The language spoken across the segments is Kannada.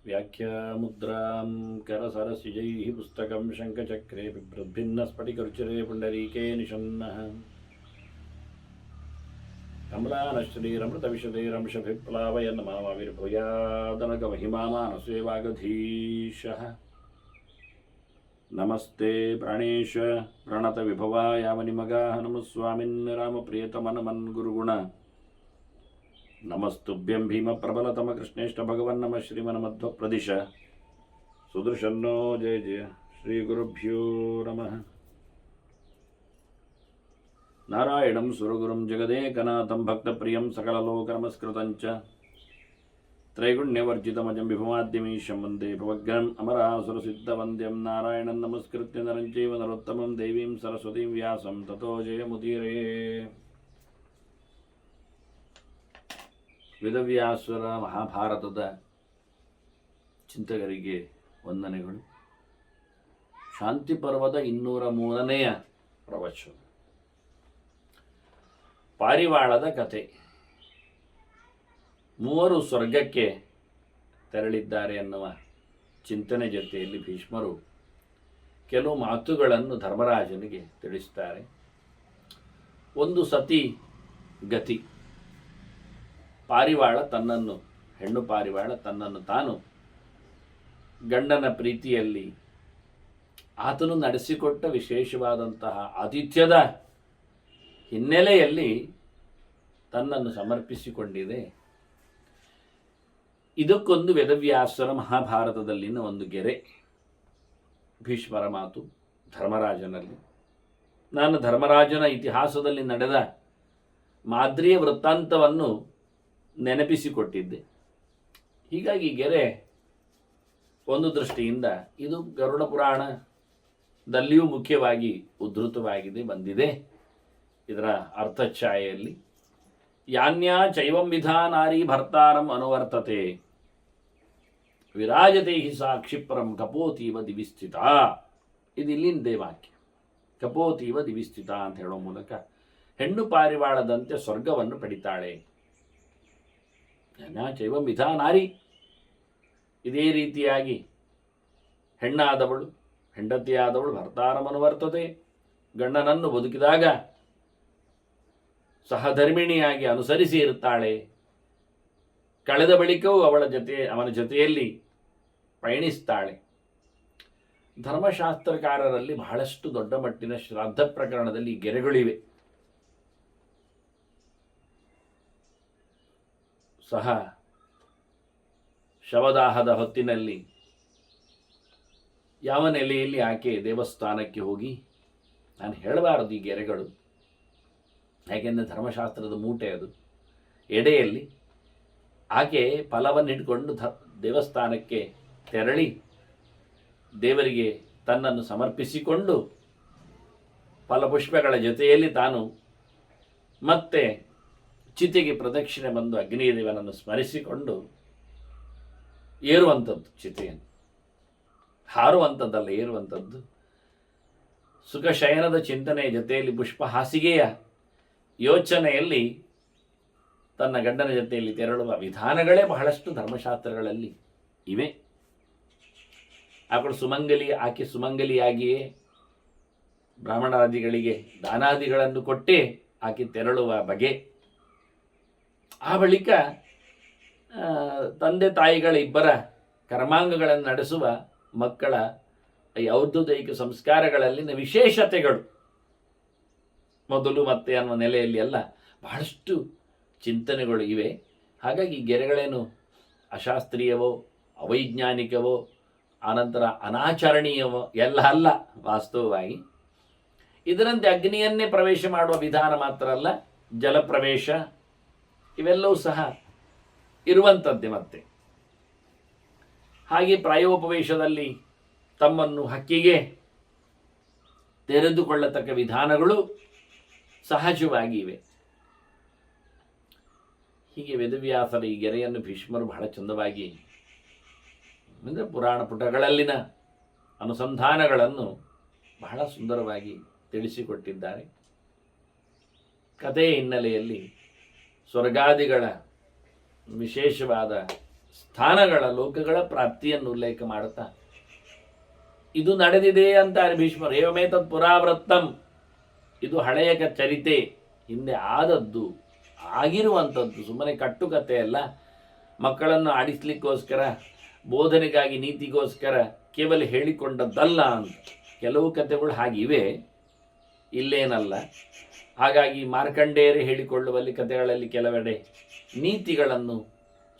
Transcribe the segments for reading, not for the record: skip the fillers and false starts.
ವ್ಯಾಖ್ಯಾಮುದ್ರಾಂ ಕರಸರಸಿಜೈಃ ಪುಸ್ತಕಂ ಶಂಖಚಕ್ರೆ ಬಿಭ್ರದ್ಭಿನ್ನಸ್ಫಟಿಕರುಚಿರೆ ಪುಂಡರೀಕೆ ನಿಷನ್ನಃ ಕಮಲಾನಶ್ರೀರಮೃತವಿಶದೈರಂಶಭಿಪ್ಲಾವಯನ್ ಮಾಮಾವಿರ್ಭೂಯಾದನಗಮಹಿಮಾಮಾನಸೇವಾಗಧೀಶಃ ನಮಸ್ತೆ ಪ್ರಾಣೇಶ ಪ್ರಣತ ವಿಭವಾಯಾಮನಿಮಗಾಃ ನಮಃ ಸ್ವಾಮಿನ್ ರಾಮಪ್ರಿಯತಮನಮನ್ ಗುರುಗುಣ ನಮಸ್ತುಭ್ಯಂ ಭೀಮ ಪ್ರಬಲತಮ ಕೃಷ್ಣೇಷ್ಟ ಭಗವನ್ ನಮಃ ಶ್ರೀಮನ್ಮಧ್ವಪ್ರದಿಶ ಸುದರ್ಶನ್ನೋ ಜಯ ಜಯ ಶ್ರೀ ಗುರುಭ್ಯೋ ನಮಃ. ನಾರಾಯಣಂ ಸುರಗುರುಂ ಜಗದೇಕನಾಥಂ ಭಕ್ತಪ್ರಿಯಂ ಸಕಲಲೋಕನಮಸ್ಕೃತಂಚ ತ್ರೈಗುಣ್ಯವರ್ಜಿತಮಜಂ ವಿಭುಮಾದ್ಯಮೀಶಂ ವಂದೇ ಭವಗ್ರಂ ಅಮರಾಸುರಸಿದ್ಧವಂದ್ಯಂ ನಾರಾಯಣಂ ನಮಸ್ಕೃತ್ಯ ನರಂ ಚೈವ ನರೋತ್ತಮಂ ದೇವೀಂ ಸರಸ್ವತೀಂ ವ್ಯಾಸಂ ತತೋ ಜಯಮುದೀರೇ. ವೇದವ್ಯಾಸರ ಮಹಾಭಾರತದ ಚಿಂತಕರಿಗೆ ವಂದನೆಗಳು. ಶಾಂತಿ ಪರ್ವದ 203ನೇ ಪ್ರವಚನ, ಪಾರಿವಾಳದ ಕತೆ. ಮೂವರು ಸ್ವರ್ಗಕ್ಕೆ ತೆರಳಿದ್ದಾರೆ ಎನ್ನುವ ಚಿಂತನೆ ಜೊತೆಯಲ್ಲಿ ಭೀಷ್ಮರು ಕೆಲವು ಮಾತುಗಳನ್ನು ಧರ್ಮರಾಜನಿಗೆ ತಿಳಿಸ್ತಾರೆ. ಒಂದು ಸತಿ ಗತಿ. ಪಾರಿವಾಳ ತನ್ನನ್ನು, ಹೆಣ್ಣು ಪಾರಿವಾಳ ತನ್ನನ್ನು ತಾನು ಗಂಡನ ಪ್ರೀತಿಯಲ್ಲಿ ಆತನು ನಡೆಸಿಕೊಟ್ಟ ವಿಶೇಷವಾದಂತಹ ಆತಿಥ್ಯದ ಹಿನ್ನೆಲೆಯಲ್ಲಿ ತನ್ನನ್ನು ಸಮರ್ಪಿಸಿಕೊಂಡಿದೆ. ಇದಕ್ಕೊಂದು ವೇದವ್ಯಾಸರ ಮಹಾಭಾರತದಲ್ಲಿನ ಒಂದು ಗೆರೆ. ಭೀಷ್ಮರ ಮಾತು ಧರ್ಮರಾಜನಲ್ಲಿ. ನಾನು ಧರ್ಮರಾಜನ ಇತಿಹಾಸದಲ್ಲಿ ನಡೆದ ಮಾದ್ರಿಯ ವೃತ್ತಾಂತವನ್ನು ನೆನಪಿಸಿಕೊಟ್ಟಿದ್ದೆ. ಹೀಗಾಗಿ ಗೆರೆ ಒಂದು ದೃಷ್ಟಿಯಿಂದ ಇದು ಗರುಡ ಪುರಾಣದಲ್ಲಿಯೂ ಮುಖ್ಯವಾಗಿ ಉದ್ಧೃತವಾಗಿದೆ, ಬಂದಿದೆ. ಇದರ ಅರ್ಥಛಾಯೆಯಲ್ಲಿ ಯಾನ್ಯಾ ಚೈವಂ ವಿಧಾ ನಾರಿ ಭರ್ತಾರಂ ಅನುವರ್ತತೆ ವಿರಾಜತೆ ಹಿ ಸಾ ಕ್ಷಿಪ್ರಂ ಕಪೋತೀವ ದಿವಿಸ್ಥಿತ. ಇದು ಇಲ್ಲಿಂದೇ ವಾಕ್ಯ. ಕಪೋತೀವ ದಿವಿಸ್ಥಿತ ಅಂತ ಹೇಳೋ ಮೂಲಕ ಹೆಣ್ಣು ಪಾರಿವಾಳದಂತೆ ಸ್ವರ್ಗವನ್ನು ಪಡಿತಾಳೆ. ಯಾನ್ಯಾ ಚೈವಂ ವಿಧಾ ನಾರಿ, ಇದೇ ರೀತಿಯಾಗಿ ಹೆಣ್ಣಾದವಳು, ಹೆಂಡತಿಯಾದವಳು ಭರ್ತಾರಂ ಅನುವರ್ತತೆ, ಗಂಡನನ್ನು ಬದುಕಿದಾಗ ಸಹಧರ್ಮಿಣಿಯಾಗಿ ಅನುಸರಿಸಿ ಇರುತ್ತಾಳೆ. ಕಳೆದ ಬಳಿಕವೂ ಅವನ ಜೊತೆಯಲ್ಲಿ ಪಯಣಿಸ್ತಾಳೆ. ಧರ್ಮಶಾಸ್ತ್ರಕಾರರಲ್ಲಿ ಬಹಳಷ್ಟು ದೊಡ್ಡ ಮಟ್ಟಿನ ಶ್ರಾದ್ದ ಪ್ರಕರಣದಲ್ಲಿ ಗೆರೆಗಳಿವೆ. ಸಹ ಶವದಾಹದ ಹೊತ್ತಿನಲ್ಲಿ ಯಾವ ನೆಲೆಯಲ್ಲಿ ಆಕೆ ದೇವಸ್ಥಾನಕ್ಕೆ ಹೋಗಿ, ನಾನು ಹೇಳಬಾರದು ಈ ಗೆರೆಗಳು, ಯಾಕೆಂದರೆ ಧರ್ಮಶಾಸ್ತ್ರದ ಮೂಟೆ ಅದು. ಎಡೆಯಲ್ಲಿ ಆಕೆ ಫಲವನ್ನು ಹಿಡ್ಕೊಂಡು ದೇವಸ್ಥಾನಕ್ಕೆ ತೆರಳಿ ದೇವರಿಗೆ ತನ್ನನ್ನು ಸಮರ್ಪಿಸಿಕೊಂಡು ಫಲಪುಷ್ಪಗಳ ಜೊತೆಯಲ್ಲಿ ತಾನು ಮತ್ತೆ ಚಿತೆಗೆ ಪ್ರದಕ್ಷಿಣೆ ಬಂದು ಅಗ್ನಿದೇವನನ್ನು ಸ್ಮರಿಸಿಕೊಂಡು ಏರುವಂಥದ್ದು. ಚಿತೆಯನ್ನು ಹಾರುವಂಥದ್ದಲ್ಲ, ಏರುವಂಥದ್ದು. ಸುಖಶಯನದ ಚಿಂತನೆಯ ಜೊತೆಯಲ್ಲಿ ಪುಷ್ಪ ಹಾಸಿಗೆಯ ಯೋಚನೆಯಲ್ಲಿ ತನ್ನ ಗಂಡನ ಜೊತೆಯಲ್ಲಿ ತೆರಳುವ ವಿಧಾನಗಳೇ ಬಹಳಷ್ಟು ಧರ್ಮಶಾಸ್ತ್ರಗಳಲ್ಲಿ ಇವೆ. ಆಕೆ ಸುಮಂಗಲಿಯಾಗಿಯೇ ಬ್ರಾಹ್ಮಣಾದಿಗಳಿಗೆ ದಾನಾದಿಗಳನ್ನು ಕೊಟ್ಟೇ ಆಕೆ ತೆರಳುವ ಬಗೆ. ಆ ಬಳಿಕ ತಂದೆ ತಾಯಿಗಳ ಇಬ್ಬರ ಕರ್ಮಾಂಗಗಳನ್ನು ನಡೆಸುವ ಮಕ್ಕಳ ಔದ್ಯೋಗಿಕ ಸಂಸ್ಕಾರಗಳಲ್ಲಿನ ವಿಶೇಷತೆಗಳು ಮೊದಲು ಮತ್ತೆ ಅನ್ನುವ ನೆಲೆಯಲ್ಲಿ ಎಲ್ಲ ಬಹಳಷ್ಟು ಚಿಂತನೆಗಳು ಇವೆ. ಹಾಗಾಗಿ ಗೆರೆಗಳೇನು ಅಶಾಸ್ತ್ರೀಯವೋ ಅವೈಜ್ಞಾನಿಕವೋ ಆನಂತರ ಅನಾಚರಣೀಯವೋ ಎಲ್ಲ ಅಲ್ಲ. ವಾಸ್ತವವಾಗಿ ಇದರಂತೆ ಅಗ್ನಿಯನ್ನೇ ಪ್ರವೇಶ ಮಾಡುವ ವಿಧಾನ ಮಾತ್ರ ಅಲ್ಲ, ಜಲಪ್ರವೇಶ ಇವೆಲ್ಲವೂ ಸಹ ಇರುವಂಥದ್ದೇ. ಮತ್ತೆ ಹಾಗೆ ಪ್ರಾಯೋಪವೇಶದಲ್ಲಿ ತಮ್ಮನ್ನು ಹಕ್ಕಿಗೆ ತೆರೆದುಕೊಳ್ಳತಕ್ಕ ವಿಧಾನಗಳು ಸಹಜವಾಗಿ ಇವೆ. ಹೀಗೆ ವೇದವ್ಯಾಸರ ಈ ಗೆರೆಯನ್ನು ಭೀಷ್ಮರು ಬಹಳ ಚಂದವಾಗಿ, ಅಂದರೆ ಪುರಾಣ ಪುಟಗಳಲ್ಲಿನ ಅನುಸಂಧಾನಗಳನ್ನು ಬಹಳ ಸುಂದರವಾಗಿ ತಿಳಿಸಿಕೊಟ್ಟಿದ್ದಾರೆ. ಕಥೆಯ ಹಿನ್ನೆಲೆಯಲ್ಲಿ ಸ್ವರ್ಗಾದಿಗಳ ವಿಶೇಷವಾದ ಸ್ಥಾನಗಳ ಲೋಕಗಳ ಪ್ರಾಪ್ತಿಯನ್ನು ಉಲ್ಲೇಖ ಮಾಡುತ್ತಾ ಇದು ನಡೆದಿದೆ ಅಂತಾರೆ ಭೀಷ್ಮರು. ಏವಮೇತತ್ ಪುರಾವೃತ್ತಂ, ಇದು ಹಳೆಯ ಚರಿತೆ, ಹಿಂದೆ ಆದದ್ದು, ಆಗಿರುವಂಥದ್ದು, ಸುಮ್ಮನೆ ಕಟ್ಟುಕತೆ ಅಲ್ಲ. ಮಕ್ಕಳನ್ನು ಆಡಿಸ್ಲಿಕ್ಕೋಸ್ಕರ, ಬೋಧನೆಗಾಗಿ, ನೀತಿಗೋಸ್ಕರ ಕೇವಲ ಹೇಳಿಕೊಂಡದ್ದಲ್ಲ ಅಂತ. ಕೆಲವು ಕಥೆಗಳು ಹಾಗಿವೆ, ಇಲ್ಲೇನಲ್ಲ. ಹಾಗಾಗಿ ಮಾರ್ಕಂಡೇಯರೇ ಹೇಳಿಕೊಳ್ಳುವಲ್ಲಿ ಕಥೆಗಳಲ್ಲಿ ಕೆಲವೆಡೆ ನೀತಿಗಳನ್ನು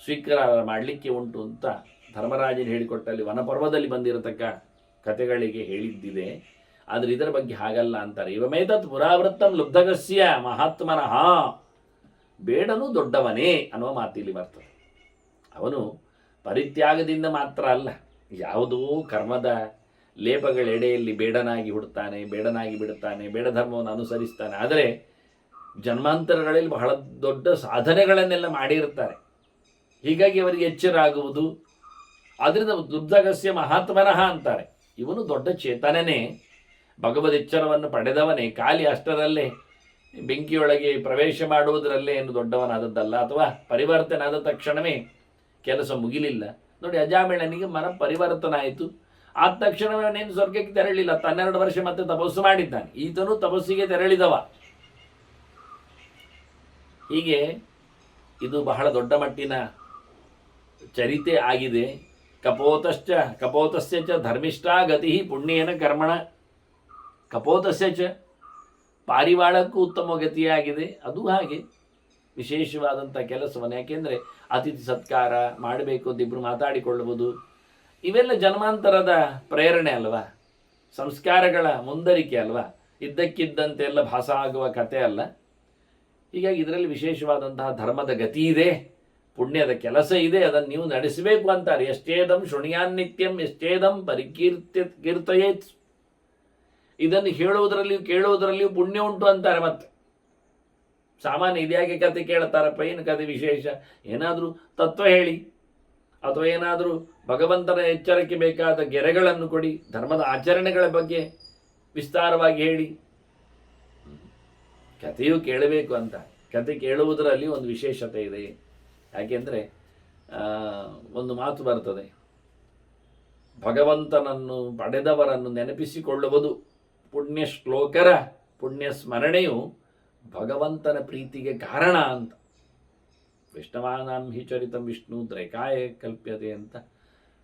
ಸ್ವೀಕಾರ ಮಾಡಲಿಕ್ಕೆ ಉಂಟು ಅಂತ ಧರ್ಮರಾಜನು ಹೇಳಿಕೊಟ್ಟಲ್ಲಿ ವನಪರ್ವದಲ್ಲಿ ಬಂದಿರತಕ್ಕ ಕಥೆಗಳಿಗೆ ಹೇಳಿದ್ದಿದೆ. ಆದರೆ ಇದರ ಬಗ್ಗೆ ಹಾಗಲ್ಲ ಅಂತಾರೆ. ಇವಮೇತತ್ ಪುರಾವೃತ್ತಂ ಲುಬ್ಧಗಸ್ಯ ಮಹಾತ್ಮನಃ, ಬೇಡನು ದೊಡ್ಡವನೇ ಅನ್ನುವ ಮಾತಿಲ್ಲಿ ಬರ್ತದೆ. ಅವನು ಪರಿತ್ಯಾಗದಿಂದ ಮಾತ್ರ ಅಲ್ಲ, ಯಾವುದೋ ಕರ್ಮದ ಲೇಪಗಳೆಡೆಯಲ್ಲಿ ಬೇಡನಾಗಿ ಹುಡ್ತಾನೆ, ಬೇಡನಾಗಿ ಬಿಡುತ್ತಾನೆ, ಬೇಡ ಧರ್ಮವನ್ನು ಅನುಸರಿಸ್ತಾನೆ. ಆದರೆ ಜನ್ಮಾಂತರಗಳಲ್ಲಿ ಬಹಳ ದೊಡ್ಡ ಸಾಧನೆಗಳನ್ನೆಲ್ಲ ಮಾಡಿರುತ್ತಾರೆ. ಹೀಗಾಗಿ ಅವರಿಗೆ ಎಚ್ಚರ ಆಗುವುದು. ಅದರಿಂದ ಲುಬ್ಧಗಸ್ಯ ಮಹಾತ್ಮನಃ ಅಂತಾರೆ. ಇವನು ದೊಡ್ಡ ಚೇತನನೇ, ಭಗವದ್ ಎಚ್ಚರವನ್ನು ಪಡೆದವನೇ. ಖಾಲಿ ಅಷ್ಟರಲ್ಲೇ ಬೆಂಕಿಯೊಳಗೆ ಪ್ರವೇಶ ಮಾಡುವುದರಲ್ಲೇ ಏನು ದೊಡ್ಡವನಾದದ್ದಲ್ಲ, ಅಥವಾ ಪರಿವರ್ತನೆ ಆದ ತಕ್ಷಣವೇ ಕೆಲಸ ಮುಗಿಲಿಲ್ಲ. ನೋಡಿ, ಅಜಾಮಿಳನಿಗೆ ಮನ ಪರಿವರ್ತನ ಆಯಿತು. ಆದ ತಕ್ಷಣವೇ ಅವನೇನು ಸ್ವರ್ಗಕ್ಕೆ ತೆರಳಿಲ್ಲ. 12 ವರ್ಷ ಮತ್ತೆ ತಪಸ್ಸು ಮಾಡಿದ್ದಾನೆ. ಈತನು ತಪಸ್ಸಿಗೆ ತೆರಳಿದವ. ಹೀಗೆ ಇದು ಬಹಳ ದೊಡ್ಡ ಮಟ್ಟಿನ ಚರಿತೆ ಆಗಿದೆ. ಕಪೋತಸ್ಯ ಚ ಧರ್ಮಿಷ್ಠಾ ಗತಿ ಪುಣ್ಯೇನ ಕರ್ಮಣ. ಕಪೋತಸ್ಯ ಚ, ಪಾರಿವಾಳಕ್ಕೂ ಉತ್ತಮ ಗತಿಯಾಗಿದೆ. ಅದು ಹಾಗೆ ವಿಶೇಷವಾದಂಥ ಕೆಲಸವನ್ನು, ಯಾಕೆಂದರೆ ಅತಿಥಿ ಸತ್ಕಾರ ಮಾಡಬೇಕು ಅಂತ ಇಬ್ಬರು ಮಾತಾಡಿಕೊಳ್ಳುವುದು, ಇವೆಲ್ಲ ಜನ್ಮಾಂತರದ ಪ್ರೇರಣೆ ಅಲ್ವಾ, ಸಂಸ್ಕಾರಗಳ ಮುಂದರಿಕೆ ಅಲ್ವಾ, ಇದ್ದಕ್ಕಿದ್ದಂತೆ ಎಲ್ಲ ಭಾಸ ಆಗುವ ಕತೆ ಅಲ್ಲ. ಹೀಗಾಗಿ ಇದರಲ್ಲಿ ವಿಶೇಷವಾದಂತಹ ಧರ್ಮದ ಗತಿ ಇದೆ, ಪುಣ್ಯದ ಕೆಲಸ ಇದೆ, ಅದನ್ನು ನೀವು ನಡೆಸಬೇಕು ಅಂತಾರೆ. ಎಷ್ಟೇದಂ ಶೃಣಿಯಾನ್ನಿತ್ಯಂ ಎಷ್ಟೇದಂ ಕೀರ್ತಯೇತ್. ಇದನ್ನು ಹೇಳುವುದರಲ್ಲಿಯೂ ಕೇಳುವುದರಲ್ಲಿಯೂ ಪುಣ್ಯ ಉಂಟು ಅಂತಾರೆ. ಮತ್ತೆ ಸಾಮಾನ್ಯ ಇದ್ಯಾಕೆ ಕತೆ ಕೇಳ್ತಾರಪ್ಪ, ಏನು ಕತೆ ವಿಶೇಷ, ಏನಾದರೂ ತತ್ವ ಹೇಳಿ, ಅಥವಾ ಏನಾದರೂ ಭಗವಂತನ ಎಚ್ಚರಕ್ಕೆ ಬೇಕಾದ ಗೆರೆಗಳನ್ನು ಕೊಡಿ, ಧರ್ಮದ ಆಚರಣೆಗಳ ಬಗ್ಗೆ ವಿಸ್ತಾರವಾಗಿ ಹೇಳಿ. ಕಥೆಯೂ ಕೇಳಬೇಕು ಅಂತ. ಕತೆ ಕೇಳುವುದರಲ್ಲಿ ಒಂದು ವಿಶೇಷತೆ ಇದೆ. ಯಾಕೆಂದರೆ ಒಂದು ಮಾತು ಬರ್ತದೆ, ಭಗವಂತನನ್ನು ಪಡೆದವರನ್ನು ನೆನಪಿಸಿಕೊಳ್ಳುವುದು, ಪುಣ್ಯ ಶ್ಲೋಕರ ಪುಣ್ಯ ಸ್ಮರಣೆಯು ಭಗವಂತನ ಪ್ರೀತಿಗೆ ಕಾರಣ ಅಂತ. ವಿಷ್ಣುವಾನಾಂ ಹಿ ಚರಿತಂ ವಿಷ್ಣು ತ್ರೈಕಾಯ ಕಲ್ಪ್ಯತೆ ಅಂತ.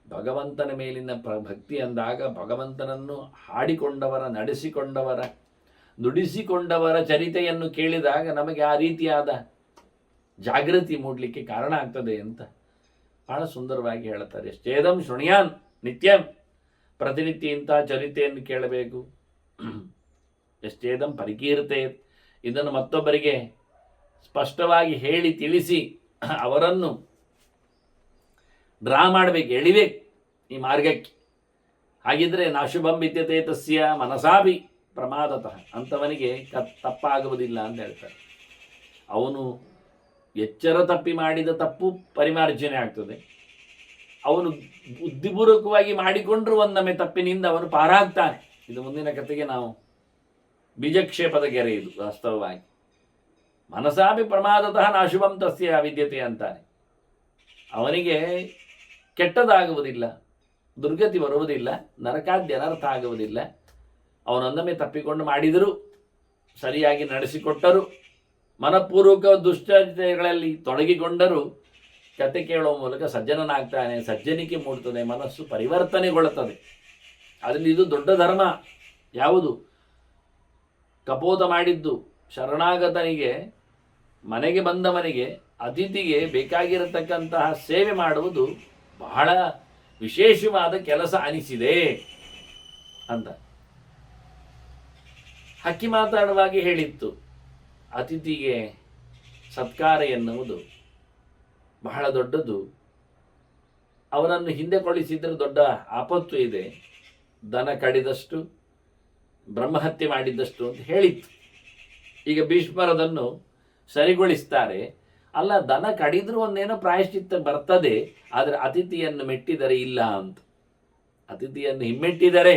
ಭಗವಂತನ ಮೇಲಿನ ಭಕ್ತಿ ಅಂದಾಗ ಭಗವಂತನನ್ನು ಹಾಡಿಕೊಂಡವರ, ನಡೆಸಿಕೊಂಡವರ, ನುಡಿಸಿಕೊಂಡವರ ಚರಿತೆಯನ್ನು ಕೇಳಿದಾಗ ನಮಗೆ ಆ ರೀತಿಯಾದ ಜಾಗೃತಿ ಮೂಡಲಿಕ್ಕೆ ಕಾರಣ ಆಗ್ತದೆ ಅಂತ ಬಹಳ ಸುಂದರವಾಗಿ ಹೇಳ್ತಾರೆ. ಎಷ್ಟೇದಂ ಶೃಣಿಯಾನ್ ನಿತ್ಯಂ, ಪ್ರತಿನಿತ್ಯ ಇಂಥ ಚರಿತೆಯನ್ನು ಕೇಳಬೇಕು. ಎಷ್ಟೇದಂ ಪರಿಕೀರ್ತೆ, ಇದನ್ನು ಮತ್ತೊಬ್ಬರಿಗೆ ಸ್ಪಷ್ಟವಾಗಿ ಹೇಳಿ ತಿಳಿಸಿ ಅವರನ್ನು ಡ್ರಾ ಮಾಡಬೇಕು, ಎಳಿಬೇಕು ಈ ಮಾರ್ಗಕ್ಕೆ. ಹಾಗಿದ್ರೆ ನಾಶುಭಂ ವಿದ್ಯತೆ ತಸ್ಯ ಮನಸಾಭಿ ಪ್ರಮಾದತಃ, ಅಂಥವನಿಗೆ ತಪ್ಪಾಗುವುದಿಲ್ಲ ಅಂತ ಹೇಳ್ತಾರೆ. ಅವನು ಎಚ್ಚರ ತಪ್ಪಿ ಮಾಡಿದ ತಪ್ಪು ಪರಿಮಾರ್ಜನೆ ಆಗ್ತದೆ. ಅವನು ಬುದ್ಧಿಪೂರ್ವಕವಾಗಿ ಮಾಡಿಕೊಂಡ್ರೂ ಒಂದೊಮ್ಮೆ ತಪ್ಪಿನಿಂದ ಅವನು ಪಾರಾಗ್ತಾನೆ. ಇದು ಮುಂದಿನ ಕಥೆಗೆ ನಾವು ಬೀಜಕ್ಷೇಪದ ಗೆರೆ ಇದು ವಾಸ್ತವವಾಗಿ. ಮನಸಾಭಿ ಪ್ರಮಾದತಃ ನಾಶುಭಂ ತಸ್ಯ ವಿದ್ಯತೆ ಅಂತಾನೆ. ಅವನಿಗೆ ಕೆಟ್ಟದಾಗುವುದಿಲ್ಲ, ದುರ್ಗತಿ ಬರುವುದಿಲ್ಲ, ನರಕಾದ್ಯ ಅನರ್ಥ ಆಗುವುದಿಲ್ಲ. ಅವನೊಂದೊಮ್ಮೆ ತಪ್ಪಿಕೊಂಡು ಮಾಡಿದರೂ, ಸರಿಯಾಗಿ ನಡೆಸಿಕೊಟ್ಟರು, ಮನಪೂರ್ವಕ ದುಶ್ಚರಿತೆಗಳಲ್ಲಿ ತೊಡಗಿಕೊಂಡರೂ ಕತೆ ಕೇಳುವ ಮೂಲಕ ಸಜ್ಜನನಾಗ್ತಾನೆ, ಸಜ್ಜನಿಕೆ ಮೂಡ್ತದೆ, ಮನಸ್ಸು ಪರಿವರ್ತನೆಗೊಳ್ಳುತ್ತದೆ. ಅದರಲ್ಲಿ ಇದು ದೊಡ್ಡ ಧರ್ಮ. ಯಾವುದು? ಕಪೋತ ಮಾಡಿದ್ದು. ಶರಣಾಗತನಿಗೆ, ಮನೆಗೆ ಬಂದವನಿಗೆ, ಅತಿಥಿಗೆ ಬೇಕಾಗಿರತಕ್ಕಂತಹ ಸೇವೆ ಮಾಡುವುದು ಬಹಳ ವಿಶೇಷವಾದ ಕೆಲಸ ಅನಿಸಿದೆ ಅಂತ. ಹಕ್ಕಿ ಮಾತಾಡುವಾಗಿ ಹೇಳಿತ್ತು, ಅತಿಥಿಗೆ ಸತ್ಕಾರ ಎನ್ನುವುದು ಬಹಳ ದೊಡ್ಡದು. ಅವನನ್ನು ಹಿಂದೆ ಕಳಿಸಿದರೆ ದೊಡ್ಡ ಆಪತ್ತು ಇದೆ, ದನ ಕಡಿದಷ್ಟು ಬ್ರಹ್ಮಹತ್ಯೆ ಮಾಡಿದ್ದಷ್ಟು ಅಂತ ಹೇಳಿತ್ತು. ಈಗ ಭೀಷ್ಮರದನ್ನು ಸರಿಗೊಳಿಸ್ತಾರೆ. ಅಲ್ಲ, ದನ ಕಡಿದ್ರೂ ಒಂದೇನೋ ಪ್ರಾಯಶ್ಚಿತ್ತ ಬರ್ತದೆ, ಆದರೆ ಅತಿಥಿಯನ್ನು ಮೆಟ್ಟಿದರೆ ಇಲ್ಲ ಅಂತ. ಅತಿಥಿಯನ್ನು ಹಿಮ್ಮೆಟ್ಟಿದರೆ,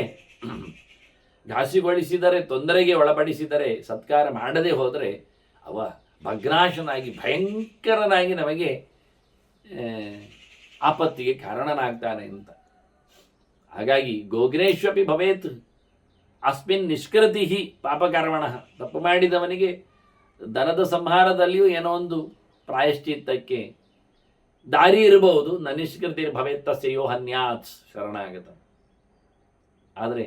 ಘಾಸಿಗೊಳಿಸಿದರೆ, ತೊಂದರೆಗೆ ಒಳಪಡಿಸಿದರೆ, ಸತ್ಕಾರ ಮಾಡದೆ ಹೋದರೆ ಅವ ಭಗ್ನಾಶನಾಗಿ ಭಯಂಕರನಾಗಿ ನಮಗೆ ಆಪತ್ತಿಗೆ ಕಾರಣನಾಗ್ತಾನೆ ಅಂತ. ಹಾಗಾಗಿ ಗೋಗ್ನೇಶ್ವಪಿ ಭವೇತ್ ಅಸ್ಮಿನ್ ನಿಷ್ಕೃತಿ ಪಾಪಕರ್ಮಣ. ತಪ್ಪು ಮಾಡಿದವನಿಗೆ ದನದ ಸಂಹಾರದಲ್ಲಿಯೂ ಏನೋ ಒಂದು ಪ್ರಾಯಶ್ಚಿತ್ತಕ್ಕೆ ದಾರಿ ಇರಬಹುದು. ನ ನಿಷ್ಕೃತಿ ಭವೇತ್ತಸ್ಯೋ ಹನ್ಯಾತ್ ಶರಣಾಗತ. ಆದರೆ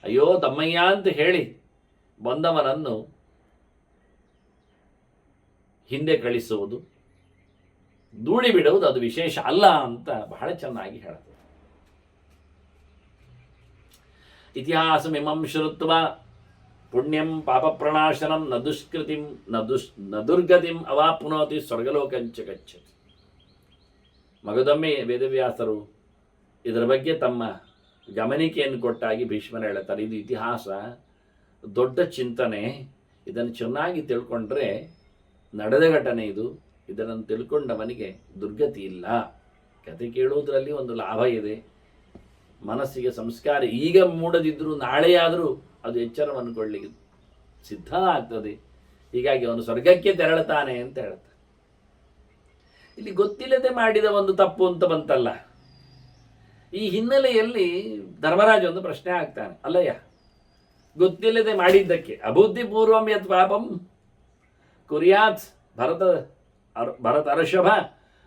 ಅಯ್ಯೋ ತಮ್ಮಯ್ಯ ಅಂತ ಹೇಳಿ ಬಂದವನನ್ನು ಹಿಂದೆ ಕಳಿಸುವುದು, ದೂಡಿ ಬಿಡುವುದು ಅದು ವಿಶೇಷ ಅಲ್ಲ ಅಂತ ಬಹಳ ಚೆನ್ನಾಗಿ ಹೇಳುತ್ತದೆ. ಇತಿಹಾಸಮಿಮಂ ಶ್ರುತ್ವ ಪುಣ್ಯಂ ಪಾಪ ಪ್ರಣಾಶನಂ ನ ದುಷ್ಕೃತಿಂ ನ ದುರ್ಗತಿಂ ಅವಾಪ್ನೋತಿ ಸ್ವರ್ಗಲೋಕಂಚ ಗಚ್ಚತಿ. ಮಗದೊಮ್ಮೆ ವೇದವ್ಯಾಸರು ಇದರ ಬಗ್ಗೆ ತಮ್ಮ ಗಮನಿಕೆಯನ್ನು ಕೊಟ್ಟಾಗಿ ಭೀಷ್ಮರು ಹೇಳ್ತಾರೆ, ಇದು ಇತಿಹಾಸ, ದೊಡ್ಡ ಚಿಂತನೆ, ಇದನ್ನು ಚೆನ್ನಾಗಿ ತಿಳ್ಕೊಂಡ್ರೆ ನಡೆದ ಘಟನೆ ಇದು, ಇದನ್ನು ತಿಳ್ಕೊಂಡವನಿಗೆ ದುರ್ಗತಿ ಇಲ್ಲ. ಕತೆ ಕೇಳುವುದರಲ್ಲಿ ಒಂದು ಲಾಭ ಇದೆ. ಮನಸ್ಸಿಗೆ ಸಂಸ್ಕಾರ ಈಗ ಮೂಡದಿದ್ದರೂ ನಾಳೆಯಾದರೂ ಅದು ಎಚ್ಚರವನ್ನು ಕೊಳ್ಳಿಕ್ಕೆ ಸಿದ್ಧ ಆಗ್ತದೆ. ಹೀಗಾಗಿ ಅವನು ಸ್ವರ್ಗಕ್ಕೆ ತೆರಳುತ್ತಾನೆ ಅಂತ ಹೇಳ್ತಾನೆ. ಇಲ್ಲಿ ಗೊತ್ತಿಲ್ಲದೆ ಮಾಡಿದ ಒಂದು ತಪ್ಪು ಅಂತ ಬಂತಲ್ಲ, ಈ ಹಿನ್ನೆಲೆಯಲ್ಲಿ ಧರ್ಮರಾಜ ಒಂದು ಪ್ರಶ್ನೆ ಆಗ್ತಾನೆ. ಅಲ್ಲಯ್ಯ, ಗೊತ್ತಿಲ್ಲದೆ ಮಾಡಿದ್ದಕ್ಕೆ ಅಬುದ್ಧಿಪೂರ್ವಂ ಯತ್ ಪಾಪಂ ಕುರ್ಯಾತ್ ಭರತ ಅರ್ಷಭ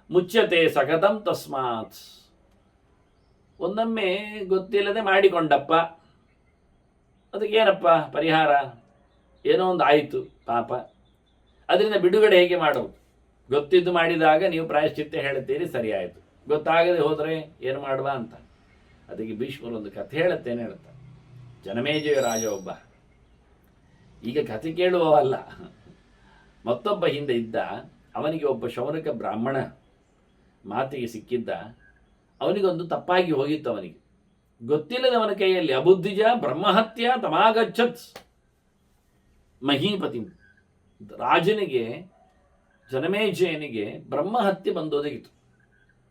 ಮುಚ್ಯತೆ ಸಖತಂ ತಸ್ಮಾತ್. ಒಂದೊಮ್ಮೆ ಗೊತ್ತಿಲ್ಲದೆ ಮಾಡಿಕೊಂಡಪ್ಪ, ಅದಕ್ಕೇನಪ್ಪ ಪರಿಹಾರ? ಏನೋ ಒಂದು ಆಯಿತು ಪಾಪ, ಅದರಿಂದ ಬಿಡುಗಡೆ ಹೇಗೆ ಮಾಡುವುದು? ಗೊತ್ತಿದ್ದು ಮಾಡಿದಾಗ ನೀವು ಪ್ರಾಯಶ್ಚಿತ್ತ ಹೇಳುತ್ತೀರಿ, ಸರಿ ಆಯಿತು. ಗೊತ್ತಾಗದೆ ಹೋದರೆ ಏನು ಮಾಡುವ ಅಂತ. ಅದಕ್ಕೆ ಭೀಷ್ಮರು ಒಂದು ಕಥೆ ಹೇಳುತ್ತೇನೆ ಹೇಳ್ತಾರೆ. ಜನಮೇಜಯ ರಾಜ ಒಬ್ಬ, ಈಗ ಕಥೆ ಕೇಳುವವಲ್ಲ, ಮತ್ತೊಬ್ಬ ಹಿಂದೆ ಇದ್ದ. ಅವನಿಗೆ ಒಬ್ಬ ಶೌನಕ ಬ್ರಾಹ್ಮಣ ಮಾತಿಗೆ ಸಿಕ್ಕಿದ್ದ. ಅವನಿಗೊಂದು ತಪ್ಪಾಗಿ ಹೋಗಿತ್ತು. ಅವನಿಗೆ ಗೊತ್ತಿಲ್ಲದವನ ಕೈಯಲ್ಲಿ ಅಬುದ್ಧಿಜ ಬ್ರಹ್ಮಹತ್ಯ ತಮಾಗಚ್ಚತ್ ಮಹೀಪತಿ. ರಾಜನಿಗೆ ಜನಮೇಜಯನಿಗೆ ಬ್ರಹ್ಮಹತ್ಯೆ ಬಂದೊದಗಿತು.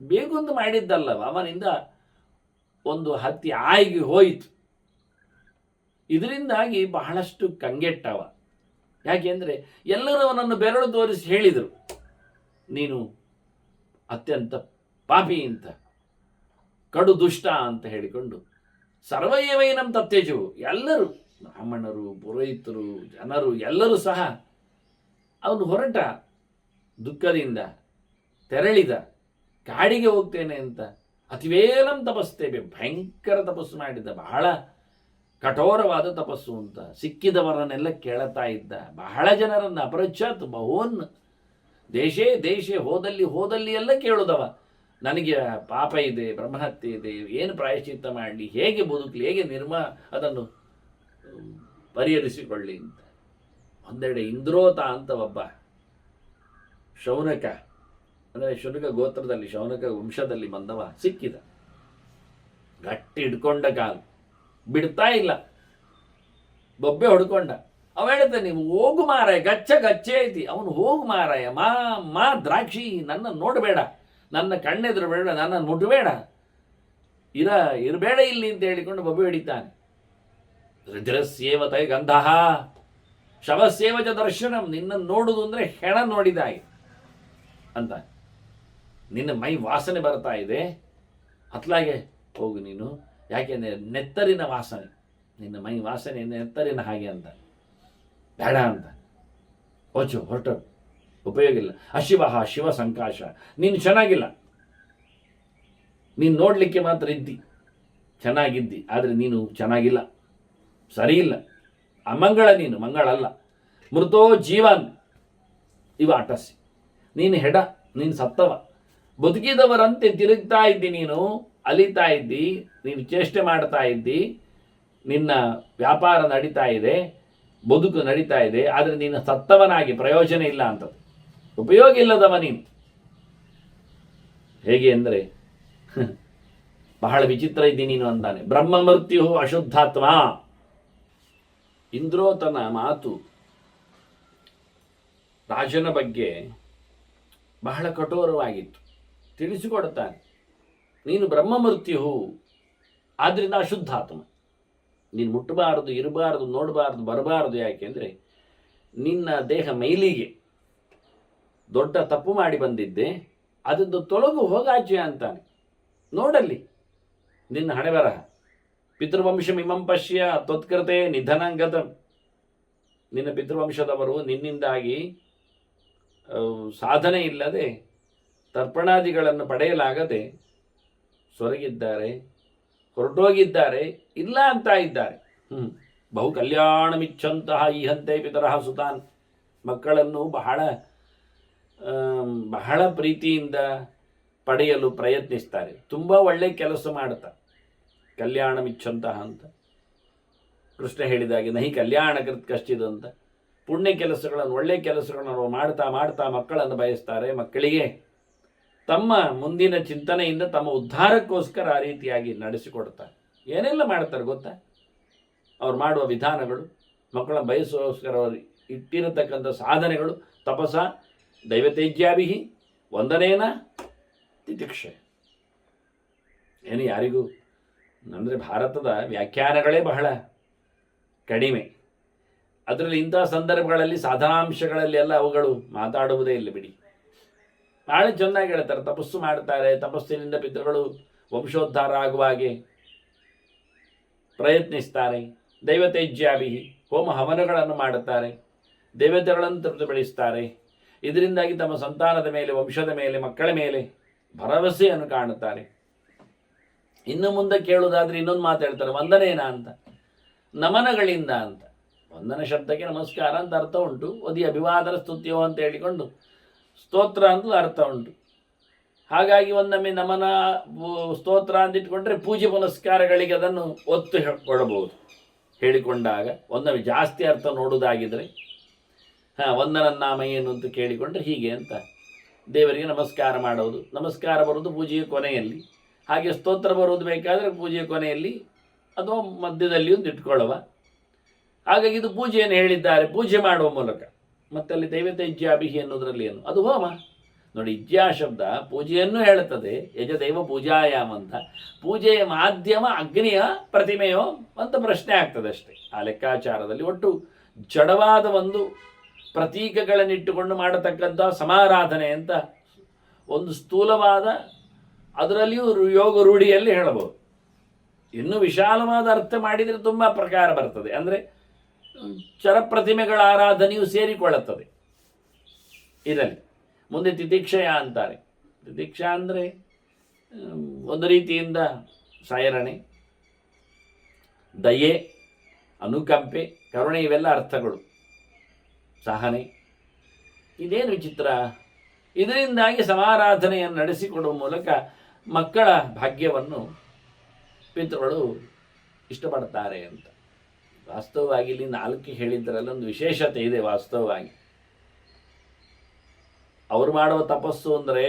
ಬೇಗೊಂದು ಮಾಡಿದ್ದಲ್ಲವ, ಅವನಿಂದ ಒಂದು ಹತ್ಯೆ ಆಗಿ ಹೋಯಿತು. ಇದರಿಂದಾಗಿ ಬಹಳಷ್ಟು ಕಂಗೆಟ್ಟವ. ಯಾಕೆಂದರೆ ಎಲ್ಲರೂ ಅವನನ್ನು ಬೆರಳು ತೋರಿಸಿ ಹೇಳಿದರು, ನೀನು ಅತ್ಯಂತ ಪಾಪಿ ಅಂತ, ಕಡು ದುಷ್ಟ ಅಂತ ಹೇಳಿಕೊಂಡು ಸರ್ವಯೇವೈನಂ ತತ್ಯಜವು. ಎಲ್ಲರೂ ಬ್ರಾಹ್ಮಣರು, ಪುರೋಹಿತರು, ಜನರು ಎಲ್ಲರೂ ಸಹ ಅವನು ಹೊರಟ, ದುಃಖದಿಂದ ತೆರಳಿದ, ಕಾಡಿಗೆ ಹೋಗ್ತೇನೆ ಅಂತ ಅತಿವೇಲಂ ತಪಸ್ತೇವೆ, ಭಯಂಕರ ತಪಸ್ಸು ಮಾಡಿದ್ದ, ಬಹಳ ಕಠೋರವಾದ ತಪಸ್ಸು ಅಂತ. ಸಿಕ್ಕಿದವರನ್ನೆಲ್ಲ ಕೇಳುತ್ತಾ ಇದ್ದ, ಬಹಳ ಜನರನ್ನು ಅಪರಚ್ಛತ್ ಬಹೋನ್ ದೇಶೇ ದೇಶೇ ಹೋದಲ್ಲಿ ಎಲ್ಲ ಕೇಳುದವ, ನನಗೆ ಪಾಪ ಇದೆ, ಬ್ರಹ್ಮಹತ್ಯೆ ಇದೆ, ಏನು ಪ್ರಾಯಶ್ಚಿತ್ತ ಮಾಡಲಿ, ಹೇಗೆ ಬದುಕಲಿ, ಹೇಗೆ ಅದನ್ನು ಪರಿಹರಿಸಿಕೊಳ್ಳಿ ಅಂತ. ಒಂದೆಡೆ ಇಂದ್ರೋತ ಅಂತ ಒಬ್ಬ ಶೌನಕ, ಅಂದರೆ ಶುನಕ ಗೋತ್ರದಲ್ಲಿ, ಶೌನಕ ವಂಶದಲ್ಲಿ ಬಂದವ ಸಿಕ್ಕಿದ. ಗಟ್ಟಿ ಹಿಡ್ಕೊಂಡ ಕಾಲು ಬಿಡ್ತಾ ಇಲ್ಲ, ಬೊಬ್ಬೆ ಹೊಡ್ಕೊಂಡ. ಅವ ಹೇಳ್ತಾನೆ, ನೀವು ಹೋಗು ಮಾರಾಯ, ಗಚ್ಚೆ ಐತಿ. ಅವನು ಹೋಗು ಮಾರಾಯ, ಮಾ ದ್ರಾಕ್ಷಿ, ನನ್ನ ನೋಡಬೇಡ, ನನ್ನ ಕಣ್ಣೆದುರು ಬೇಡ, ನನ್ನ ಮುಟ್ಟಬೇಡ, ಇರಬೇಡ ಇಲ್ಲಿ ಅಂತ ಹೇಳಿಕೊಂಡು ಬೊಬ್ಬೆ ಹಿಡಿತಾನೆ. ರುದ್ರಸ್ಯೇವತೈ ಗಂಧಃ ಶವಸ್ಯೇವಚ ದರ್ಶನಂ. ನಿನ್ನನ್ನು ನೋಡುವುದು ಅಂದರೆ ಹೆಣ ನೋಡಿದಾಗೆ ಅಂತ. ನಿನ್ನ ಮೈ ವಾಸನೆ ಬರ್ತಾ ಇದೆ, ಹತ್ಲಾಗೆ ಹೋಗು ನೀನು, ಯಾಕೆಂದರೆ ನೆತ್ತರಿನ ವಾಸನೆ, ನಿನ್ನ ಮೈ ವಾಸನೆ ನೆತ್ತರಿನ ಹಾಗೆ ಅಂತ. ಬೇಡ ಅಂತ ಹೊರಟು, ಉಪಯೋಗ ಇಲ್ಲ. ಅಶಿವ ಶಿವ ಸಂಕಾಶ, ನೀನು ಚೆನ್ನಾಗಿಲ್ಲ, ನೀನು ನೋಡಲಿಕ್ಕೆ ಮಾತ್ರ ಇದ್ದಿ, ಚೆನ್ನಾಗಿದ್ದಿ, ಆದರೆ ನೀನು ಚೆನ್ನಾಗಿಲ್ಲ, ಸರಿ ಇಲ್ಲ, ಅಮಂಗಳ, ನೀನು ಮಂಗಳಲ್ಲ. ಮೃತೋ ಜೀವನ್ ಇವ ಅಟಸಿ, ನೀನು ಹೆಡ, ನೀನು ಸತ್ತವ. ಬದುಕಿದವರಂತೆ ತಿರುಗ್ತಾ ಇದ್ದಿ, ನೀನು ಅಲಿತಾ ಇದ್ದಿ, ನೀನು ಚೇಷ್ಟೆ ಮಾಡ್ತಾ ಇದ್ದಿ, ನಿನ್ನ ವ್ಯಾಪಾರ ನಡೀತಾ ಇದೆ, ಬದುಕು ನಡೀತಾ ಇದೆ, ಆದರೆ ನೀನು ಸತ್ತವನಾಗಿ ಪ್ರಯೋಜನ ಇಲ್ಲ ಅಂತ, ಉಪಯೋಗ ಇಲ್ಲದವ ನೀನು. ಹೇಗೆ ಅಂದರೆ ಬಹಳ ವಿಚಿತ್ರ ಇದ್ದಿ ನೀನು ಅಂತಾನೆ. ಬ್ರಹ್ಮ ಮೃತ್ಯು ಅಶುದ್ಧಾತ್ಮ. ಇಂದ್ರೋತನ ಮಾತು ರಾಜನ ಬಗ್ಗೆ ಬಹಳ ಕಠೋರವಾಗಿತ್ತು. ತಿಳಿಸಿಕೊಡುತ್ತಾನೆ, ನೀನು ಬ್ರಹ್ಮ ಮೃತ್ಯು, ಆದ್ದರಿಂದ ಅಶುದ್ಧಾತ್ಮ. ನೀನು ಮುಟ್ಟಬಾರದು, ಇರಬಾರದು, ನೋಡಬಾರದು, ಬರಬಾರದು. ಯಾಕೆಂದರೆ ನಿನ್ನ ದೇಹ ಮೈಲಿಗೆ, ದೊಡ್ಡ ತಪ್ಪು ಮಾಡಿ ಬಂದಿದ್ದೆ, ಅದನ್ನು ತೊಲಗು ಹೋಗಾಚೆ ಅಂತಾನೆ. ನೋಡಲ್ಲಿ ನಿನ್ನ ಹಣೆ ಬರಹ. ಪಿತೃವಂಶಮಿಮಂ ಪಶ್ಯ ತ್ವತ್ಕೃತೆ ನಿಧನಂಗತಂ. ನಿನ್ನ ಪಿತೃವಂಶದವರು ನಿನ್ನಿಂದಾಗಿ ಸಾಧನೆ ಇಲ್ಲದೆ ತರ್ಪಣಾದಿಗಳನ್ನು ಪಡೆಯಲಾಗದೆ ಸೊರಗಿದ್ದಾರೆ, ಹೊರಟೋಗಿದ್ದಾರೆ, ಇಲ್ಲ ಅಂತ ಇದ್ದಾರೆ. ಬಹು ಕಲ್ಯಾಣಮಿಚ್ಛಂತಹ ಈ ಹಂತೆ ಪಿತರಹ ಸುತಾನ್. ಮಕ್ಕಳನ್ನು ಬಹಳ ಪ್ರೀತಿಯಿಂದ ಪಡೆಯಲು ಪ್ರಯತ್ನಿಸ್ತಾರೆ. ತುಂಬ ಒಳ್ಳೆ ಕೆಲಸ ಮಾಡ್ತಾರೆ. ಕಲ್ಯಾಣಮಿಚ್ಛಂತಹ ಅಂತ ಕೃಷ್ಣ ಹೇಳಿದಾಗೆ ನಹಿ ಕಲ್ಯಾಣ ಕೃತ್ ಕಷ್ಟಿದು ಅಂತ. ಪುಣ್ಯ ಕೆಲಸಗಳನ್ನು, ಒಳ್ಳೆಯ ಕೆಲಸಗಳನ್ನು ಮಾಡ್ತಾ ಮಾಡ್ತಾ ಮಕ್ಕಳನ್ನು ಬಯಸ್ತಾರೆ. ಮಕ್ಕಳಿಗೆ ತಮ್ಮ ಮುಂದಿನ ಚಿಂತನೆಯಿಂದ ತಮ್ಮ ಉದ್ಧಾರಕ್ಕೋಸ್ಕರ ಆ ರೀತಿಯಾಗಿ ನಡೆಸಿಕೊಡ್ತಾರೆ. ಏನೆಲ್ಲ ಮಾಡ್ತಾರೆ ಗೊತ್ತಾ? ಅವ್ರು ಮಾಡುವ ವಿಧಾನಗಳು, ಮಕ್ಕಳ ಬಯಸೋಸ್ಕರ ಅವರು ಇಟ್ಟಿರತಕ್ಕಂಥ ಸಾಧನೆಗಳು. ತಪಸ ದೈವತೇಜ್ಯಾಭಿ ವಂದನೇನ ತಿತಿಕ್ಷೆ. ಏನು ಯಾರಿಗೂ ಅಂದರೆ ಭಾರತದ ವ್ಯಾಖ್ಯಾನಗಳೇ ಬಹಳ ಕಡಿಮೆ. ಅದರಲ್ಲಿ ಇಂತಹ ಸಂದರ್ಭಗಳಲ್ಲಿ ಸಾಧನಾಂಶಗಳಲ್ಲಿ ಎಲ್ಲ ಅವುಗಳು ಮಾತಾಡುವುದೇ ಇಲ್ಲ ಬಿಡಿ. ಭಾಳ ಚೆನ್ನಾಗಿ ಹೇಳ್ತಾರೆ. ತಪಸ್ಸು ಮಾಡ್ತಾರೆ, ತಪಸ್ಸಿನಿಂದ ಪಿತೃಗಳು ವಂಶೋದ್ಧಾರ ಆಗುವ ಹಾಗೆ ಪ್ರಯತ್ನಿಸ್ತಾರೆ. ದೈವತೇಜ್ಯಾಭಿ ಹೋಮ ಹವನಗಳನ್ನು ಮಾಡುತ್ತಾರೆ, ದೇವತೆಗಳನ್ನು ತೃಪ್ತಿಪಡಿಸ್ತಾರೆ. ಇದರಿಂದಾಗಿ ತಮ್ಮ ಸಂತಾನದ ಮೇಲೆ, ವಂಶದ ಮೇಲೆ, ಮಕ್ಕಳ ಮೇಲೆ ಭರವಸೆಯನ್ನು ಕಾಣುತ್ತಾರೆ. ಇನ್ನು ಮುಂದೆ ಕೇಳುವುದಾದ್ರೆ ಇನ್ನೊಂದು ಮಾತು ಹೇಳ್ತಾರೆ, ವಂದನೇನ ಅಂತ, ನಮನಗಳಿಂದ ಅಂತ. ವಂದನ ಶಬ್ದಕ್ಕೆ ನಮಸ್ಕಾರ ಅಂತ ಅರ್ಥ ಉಂಟು. ಒದಿ ಅಭಿವಾದನ ಸ್ತುತ್ಯೋ ಅಂತ ಹೇಳಿಕೊಂಡು ಸ್ತೋತ್ರ ಅಂತಲೂ ಅರ್ಥ ಉಂಟು. ಹಾಗಾಗಿ ಒಂದೊಮ್ಮೆ ನಮನ ಸ್ತೋತ್ರ ಅಂತ ಇಟ್ಕೊಂಡ್ರೆ ಪೂಜೆ ಪುನಸ್ಕಾರಗಳಿಗೆ ಅದನ್ನು ಒತ್ತು ಕೊಡಬಹುದು ಹೇಳಿಕೊಂಡಾಗ. ಒಂದೊಮ್ಮೆ ಜಾಸ್ತಿ ಅರ್ಥ ನೋಡುವುದಾಗಿದ್ದರೆ ವಂದನ ನಾಮ ಏನು ಅಂತ ಕೇಳಿಕೊಂಡ್ರೆ ಹೀಗೆ ಅಂತ ದೇವರಿಗೆ ನಮಸ್ಕಾರ ಮಾಡುವುದು. ನಮಸ್ಕಾರ ಬರುವುದು ಪೂಜೆಯ ಕೊನೆಯಲ್ಲಿ, ಹಾಗೆ ಸ್ತೋತ್ರ ಬರುವುದು ಬೇಕಾದರೆ ಪೂಜೆಯ ಕೊನೆಯಲ್ಲಿ ಅಥವಾ ಮಧ್ಯದಲ್ಲಿ ಒಂದು ಇಟ್ಕೊಳ್ಳುವ. ಹಾಗಾಗಿ ಇದು ಪೂಜೆಯನ್ನು ಹೇಳಿದ್ದಾರೆ, ಪೂಜೆ ಮಾಡುವ ಮೂಲಕ. ಮತ್ತೆ ಅಲ್ಲಿ ದೈವತೇಜ್ಯಾಭಿಹಿ ಅನ್ನೋದ್ರಲ್ಲಿ ಏನು, ಅದು ಹೋಮ. ನೋಡಿ, ಇಜ್ಯಾ ಶಬ್ದ ಪೂಜೆಯನ್ನು ಹೇಳುತ್ತದೆ. ಯಜದೈವ ಪೂಜಾಯಾಮ್ ಅಂತ. ಪೂಜೆಯ ಮಾಧ್ಯಮ ಅಗ್ನಿಯ ಪ್ರತಿಮೆಯೋ ಅಂತ ಪ್ರಶ್ನೆ ಆಗ್ತದೆ ಅಷ್ಟೇ. ಆ ಲೆಕ್ಕಾಚಾರದಲ್ಲಿ ಒಟ್ಟು ಜಡವಾದ ಒಂದು ಪ್ರತೀಕಗಳನ್ನಿಟ್ಟುಕೊಂಡು ಮಾಡತಕ್ಕಂಥ ಸಮಾರಾಧನೆ ಅಂತ ಒಂದು ಸ್ಥೂಲವಾದ, ಅದರಲ್ಲಿಯೂ ಯೋಗ ರೂಢಿಯಲ್ಲಿ ಹೇಳಬಹುದು. ಇನ್ನೂ ವಿಶಾಲವಾದ ಅರ್ಥ ಮಾಡಿದರೆ ತುಂಬ ಪ್ರಕಾರ ಬರ್ತದೆ. ಅಂದರೆ ಚರಪ್ರತಿಮೆಗಳ ಆರಾಧನೆಯು ಸೇರಿಕೊಳ್ಳುತ್ತದೆ ಇದರಲ್ಲಿ. ಮುಂದೆ ತಿತಿಕ್ಷಯ ಅಂತಾರೆ. ತಿತಿಕ್ಷಾ ಅಂದರೆ ಒಂದು ರೀತಿಯಿಂದ ಸೈರಣೆ, ದಯೆ, ಅನುಕಂಪೆ, ಕರುಣೆ, ಇವೆಲ್ಲ ಅರ್ಥಗಳು. ಸಹನೆ. ಇದೇನು ವಿಚಿತ್ರ. ಇದರಿಂದಾಗಿ ಸಮಾರಾಧನೆಯನ್ನು ನಡೆಸಿಕೊಡುವ ಮೂಲಕ ಮಕ್ಕಳ ಭಾಗ್ಯವನ್ನು ಪಿತೃಗಳು ಇಷ್ಟಪಡ್ತಾರೆ ಅಂತ. ವಾಸ್ತವವಾಗಿ ಇಲ್ಲಿ 4 ಹೇಳಿದ್ದರಲ್ಲಿ ಒಂದು ವಿಶೇಷತೆ ಇದೆ. ವಾಸ್ತವವಾಗಿ ಅವರು ಮಾಡುವ ತಪಸ್ಸು ಅಂದರೆ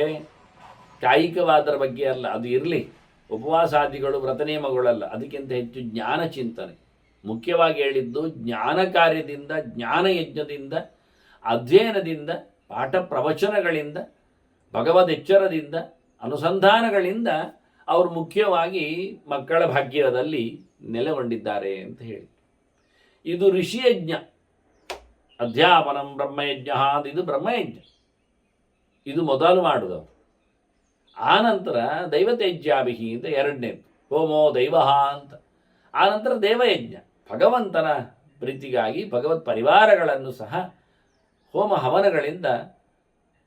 ಕಾಯಿಕವಾದರ ಬಗ್ಗೆ ಅಲ್ಲ, ಅದು ಇರಲಿ, ಉಪವಾಸಾದಿಗಳು ವ್ರತ ನಿಯಮಗಳಲ್ಲ. ಅದಕ್ಕಿಂತ ಹೆಚ್ಚು ಜ್ಞಾನ ಚಿಂತನೆ. ಮುಖ್ಯವಾಗಿ ಹೇಳಿದ್ದು ಜ್ಞಾನ ಕಾರ್ಯದಿಂದ, ಜ್ಞಾನ ಯಜ್ಞದಿಂದ, ಅಧ್ಯಯನದಿಂದ, ಪಾಠ ಪ್ರವಚನಗಳಿಂದ, ಭಗವದ್ ಎಚ್ಚರದಿಂದ, ಅನುಸಂಧಾನಗಳಿಂದ ಅವರು ಮುಖ್ಯವಾಗಿ ಮಕ್ಕಳ ಭಾಗ್ಯದಲ್ಲಿ ನೆಲೆಗೊಂಡಿದ್ದಾರೆ ಅಂತ ಹೇಳಿ. ಇದು ಋಷಿಯಜ್ಞ. ಅಧ್ಯಾಪನಂ ಬ್ರಹ್ಮಯಜ್ಞ, ಇದು ಬ್ರಹ್ಮಯಜ್ಞ. ಇದು ಮೊದಲು ಮಾಡುವುದು. ಆನಂತರ ದೈವತೇಜ್ಯಾಭಿಹಿ ಅಂತ ಎರಡನೇದು, ಹೋಮೋ ದೈವ ಅಂತ. ಆನಂತರ ದೇವಯಜ್ಞ, ಭಗವಂತನ ಪ್ರೀತಿಗಾಗಿ ಭಗವತ್ ಪರಿವಾರಗಳನ್ನು ಸಹ ಹೋಮ ಹವನಗಳಿಂದ,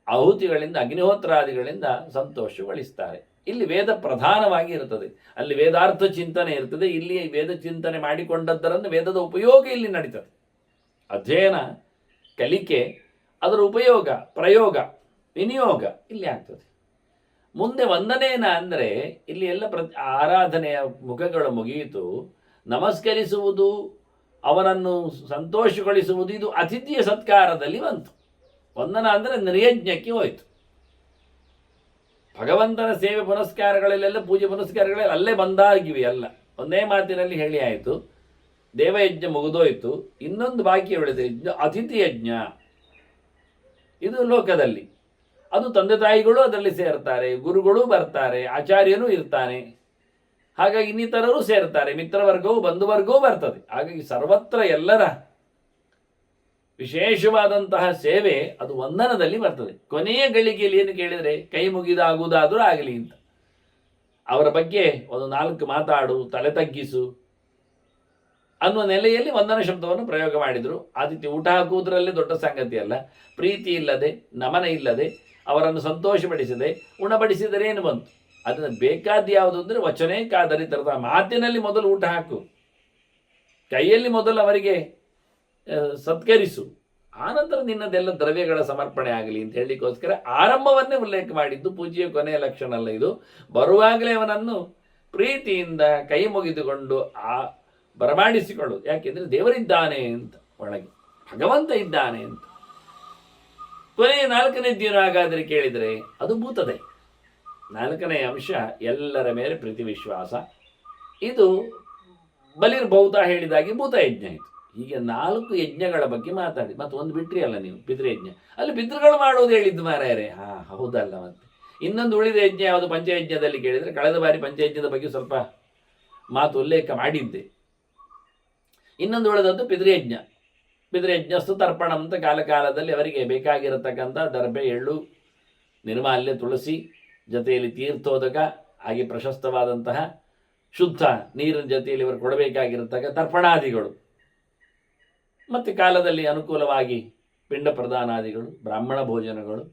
ಆಹುತಿಗಳಿಂದ, ಅಗ್ನಿಹೋತ್ರಾದಿಗಳಿಂದ ಸಂತೋಷಗೊಳಿಸ್ತಾರೆ. ಇಲ್ಲಿ ವೇದ ಪ್ರಧಾನವಾಗಿ ಇರುತ್ತದೆ, ಅಲ್ಲಿ ವೇದಾರ್ಥ ಚಿಂತನೆ ಇರ್ತದೆ. ಇಲ್ಲಿ ವೇದ ಚಿಂತನೆ ಮಾಡಿಕೊಂಡದ್ದರನ್ನು ವೇದದ ಉಪಯೋಗ ಇಲ್ಲಿ ನಡೀತದೆ. ಅಧ್ಯಯನ, ಕಲಿಕೆ, ಅದರ ಉಪಯೋಗ, ಪ್ರಯೋಗ, ವಿನಿಯೋಗ ಇಲ್ಲಿ ಆಗ್ತದೆ. ಮುಂದೆ ವಂದನೇನ ಅಂದರೆ ಇಲ್ಲಿ ಎಲ್ಲ ಆರಾಧನೆಯ ಮುಖಗಳು ಮುಗಿಯಿತು. ನಮಸ್ಕರಿಸುವುದು, ಅವನನ್ನು ಸಂತೋಷಗೊಳಿಸುವುದು, ಇದು ಅತಿಥಿಯ ಸತ್ಕಾರದಲ್ಲಿ ಬಂತು. ವಂದನ ಅಂದರೆ ನಿರ್ಯಜ್ಞಕ್ಕೆ ಹೋಯಿತು. ಭಗವಂತನ ಸೇವೆ ಪುನಸ್ಕಾರಗಳಲ್ಲೆಲ್ಲ, ಪೂಜೆ ಪುನಸ್ಕಾರಗಳೆಲ್ಲ ಅಲ್ಲೇ ಬಂದಾಗಿವೆ ಎಲ್ಲ. ಒಂದೇ ಮಾತಿನಲ್ಲಿ ಹೇಳಿ ಆಯಿತು. ದೇವಯಜ್ಞ ಮುಗಿದೋಯ್ತು. ಇನ್ನೊಂದು ಬಾಕಿ ಉಳಿದ ಯಜ್ಞ ಅತಿಥಿ ಯಜ್ಞ. ಇದು ಲೋಕದಲ್ಲಿ, ಅದು ತಂದೆ ತಾಯಿಗಳು ಅದರಲ್ಲಿ ಸೇರ್ತಾರೆ, ಗುರುಗಳು ಬರ್ತಾರೆ, ಆಚಾರ್ಯನೂ ಇರ್ತಾನೆ. ಹಾಗಾಗಿ ಇನ್ನಿತರರು ಸೇರ್ತಾರೆ, ಮಿತ್ರವರ್ಗವು ಬಂಧುವರ್ಗವೂ ಬರ್ತದೆ. ಹಾಗಾಗಿ ಸರ್ವತ್ರ ಎಲ್ಲರ ವಿಶೇಷವಾದಂತಹ ಸೇವೆ ಅದು ವಂದನದಲ್ಲಿ ಬರ್ತದೆ. ಕೊನೆಯ ಗಳಿಗೆಯಲ್ಲಿ ಏನು ಕೇಳಿದರೆ ಕೈ ಮುಗಿದಾಗುವುದಾದರೂ ಆಗಲಿ ಅಂತ ಅವರ ಬಗ್ಗೆ ಒಂದು 4 ಮಾತಾಡು, ತಲೆ ತಗ್ಗಿಸು ಅನ್ನುವ ನೆಲೆಯಲ್ಲಿ ವಂದನ ಶಬ್ದವನ್ನು ಪ್ರಯೋಗ ಮಾಡಿದರು. ಆದಿತ್ಯ ಊಟ ಹಾಕುವುದರಲ್ಲೇ ದೊಡ್ಡ ಸಂಗತಿ ಅಲ್ಲ. ಪ್ರೀತಿ ಇಲ್ಲದೆ, ನಮನ ಇಲ್ಲದೆ, ಅವರನ್ನು ಸಂತೋಷಪಡಿಸದೆ ಉಣಬಡಿಸಿದರೆ ಏನು ಬಂತು? ಅದನ್ನು ಬೇಕಾದ ಯಾವುದು ಅಂದರೆ ವಚನೇ ಕಾದರಿ ತರದ ಮಾತಿನಲ್ಲಿ ಮೊದಲು ಊಟ ಹಾಕು, ಕೈಯಲ್ಲಿ ಮೊದಲು ಅವರಿಗೆ ಸತ್ಕರಿಸು, ಆನಂತರ ನಿನ್ನದೆಲ್ಲ ದ್ರವ್ಯಗಳ ಸಮರ್ಪಣೆ ಆಗಲಿ ಅಂತ ಹೇಳಲಿಕ್ಕೋಸ್ಕರ ಆರಂಭವನ್ನೇ ಉಲ್ಲೇಖ ಮಾಡಿದ್ದು ಪೂಜೆಯ ಕೊನೆಯ ಲಕ್ಷಣ ಅಲ್ಲ ಇದು. ಬರುವಾಗಲೇ ಅವನನ್ನು ಪ್ರೀತಿಯಿಂದ ಕೈ ಮುಗಿದುಕೊಂಡು ಬರಮಾಡಿಸಿಕೊಳ್ಳುವುದು. ಯಾಕೆಂದರೆ ದೇವರಿದ್ದಾನೆ ಅಂತ, ಒಳಗೆ ಭಗವಂತ ಇದ್ದಾನೆ ಅಂತ. ಕೊನೆಯ 4ನೇ ದಿನ ಹಾಗಾದರೆ ಕೇಳಿದರೆ ಅದು ಭೂತದೆ. 4ನೇ ಅಂಶ ಎಲ್ಲರ ಮೇಲೆ ಪ್ರೀತಿ ವಿಶ್ವಾಸ. ಇದು ಬಲಿರ್ಭೌತ ಹೇಳಿದಾಗಿ ಭೂತಯಜ್ಞ ಇದು. ಹೀಗೆ 4 ಯಜ್ಞಗಳ ಬಗ್ಗೆ ಮಾತಾಡಿ ಮತ್ತೆ ಒಂದು ಬಿಟ್ರಿ ಅಲ್ಲ ನೀವು, ಪಿತೃಯಜ್ಞ. ಅಲ್ಲಿ ಪಿತೃಗಳು ಮಾಡುವುದು ಹೇಳಿದ್ದು ಮಾರಾಯರೆ. ಹೌದಲ್ಲ. ಮತ್ತೆ ಇನ್ನೊಂದು ಉಳಿದ ಯಜ್ಞ ಯಾವುದು? ಪಂಚಯಜ್ಞದಲ್ಲಿ ಕೇಳಿದರೆ ಕಳೆದ ಬಾರಿ ಪಂಚಯಜ್ಞದ ಬಗ್ಗೆ ಸ್ವಲ್ಪ ಮಾತು ಉಲ್ಲೇಖ ಮಾಡಿದ್ದೆ. ಇನ್ನೊಂದು ಉಳಿದದ್ದು ಪಿತೃಯಜ್ಞ. ಪಿತೃಯಜ್ಞಸ್ತು ತರ್ಪಣ ಅಂತ ಕಾಲಕಾಲದಲ್ಲಿ ಅವರಿಗೆ ಬೇಕಾಗಿರತಕ್ಕಂಥ ದರ್ಬೆ, ಎಳ್ಳು, ನಿರ್ಮಾಲ್ಯ, ತುಳಸಿ, ಜೊತೆಯಲ್ಲಿ ತೀರ್ಥೋದಕ, ಹಾಗೆ ಪ್ರಶಸ್ತವಾದಂತಹ ಶುದ್ಧ ನೀರಿನ ಜೊತೆಯಲ್ಲಿ ಅವರು ಕೊಡಬೇಕಾಗಿರತಕ್ಕ ತರ್ಪಣಾದಿಗಳು, ಮತ್ತು ಕಾಲದಲ್ಲಿ ಅನುಕೂಲವಾಗಿ ಪಿಂಡ ಪ್ರದಾನಾದಿಗಳು, ಬ್ರಾಹ್ಮಣ ಭೋಜನಗಳು,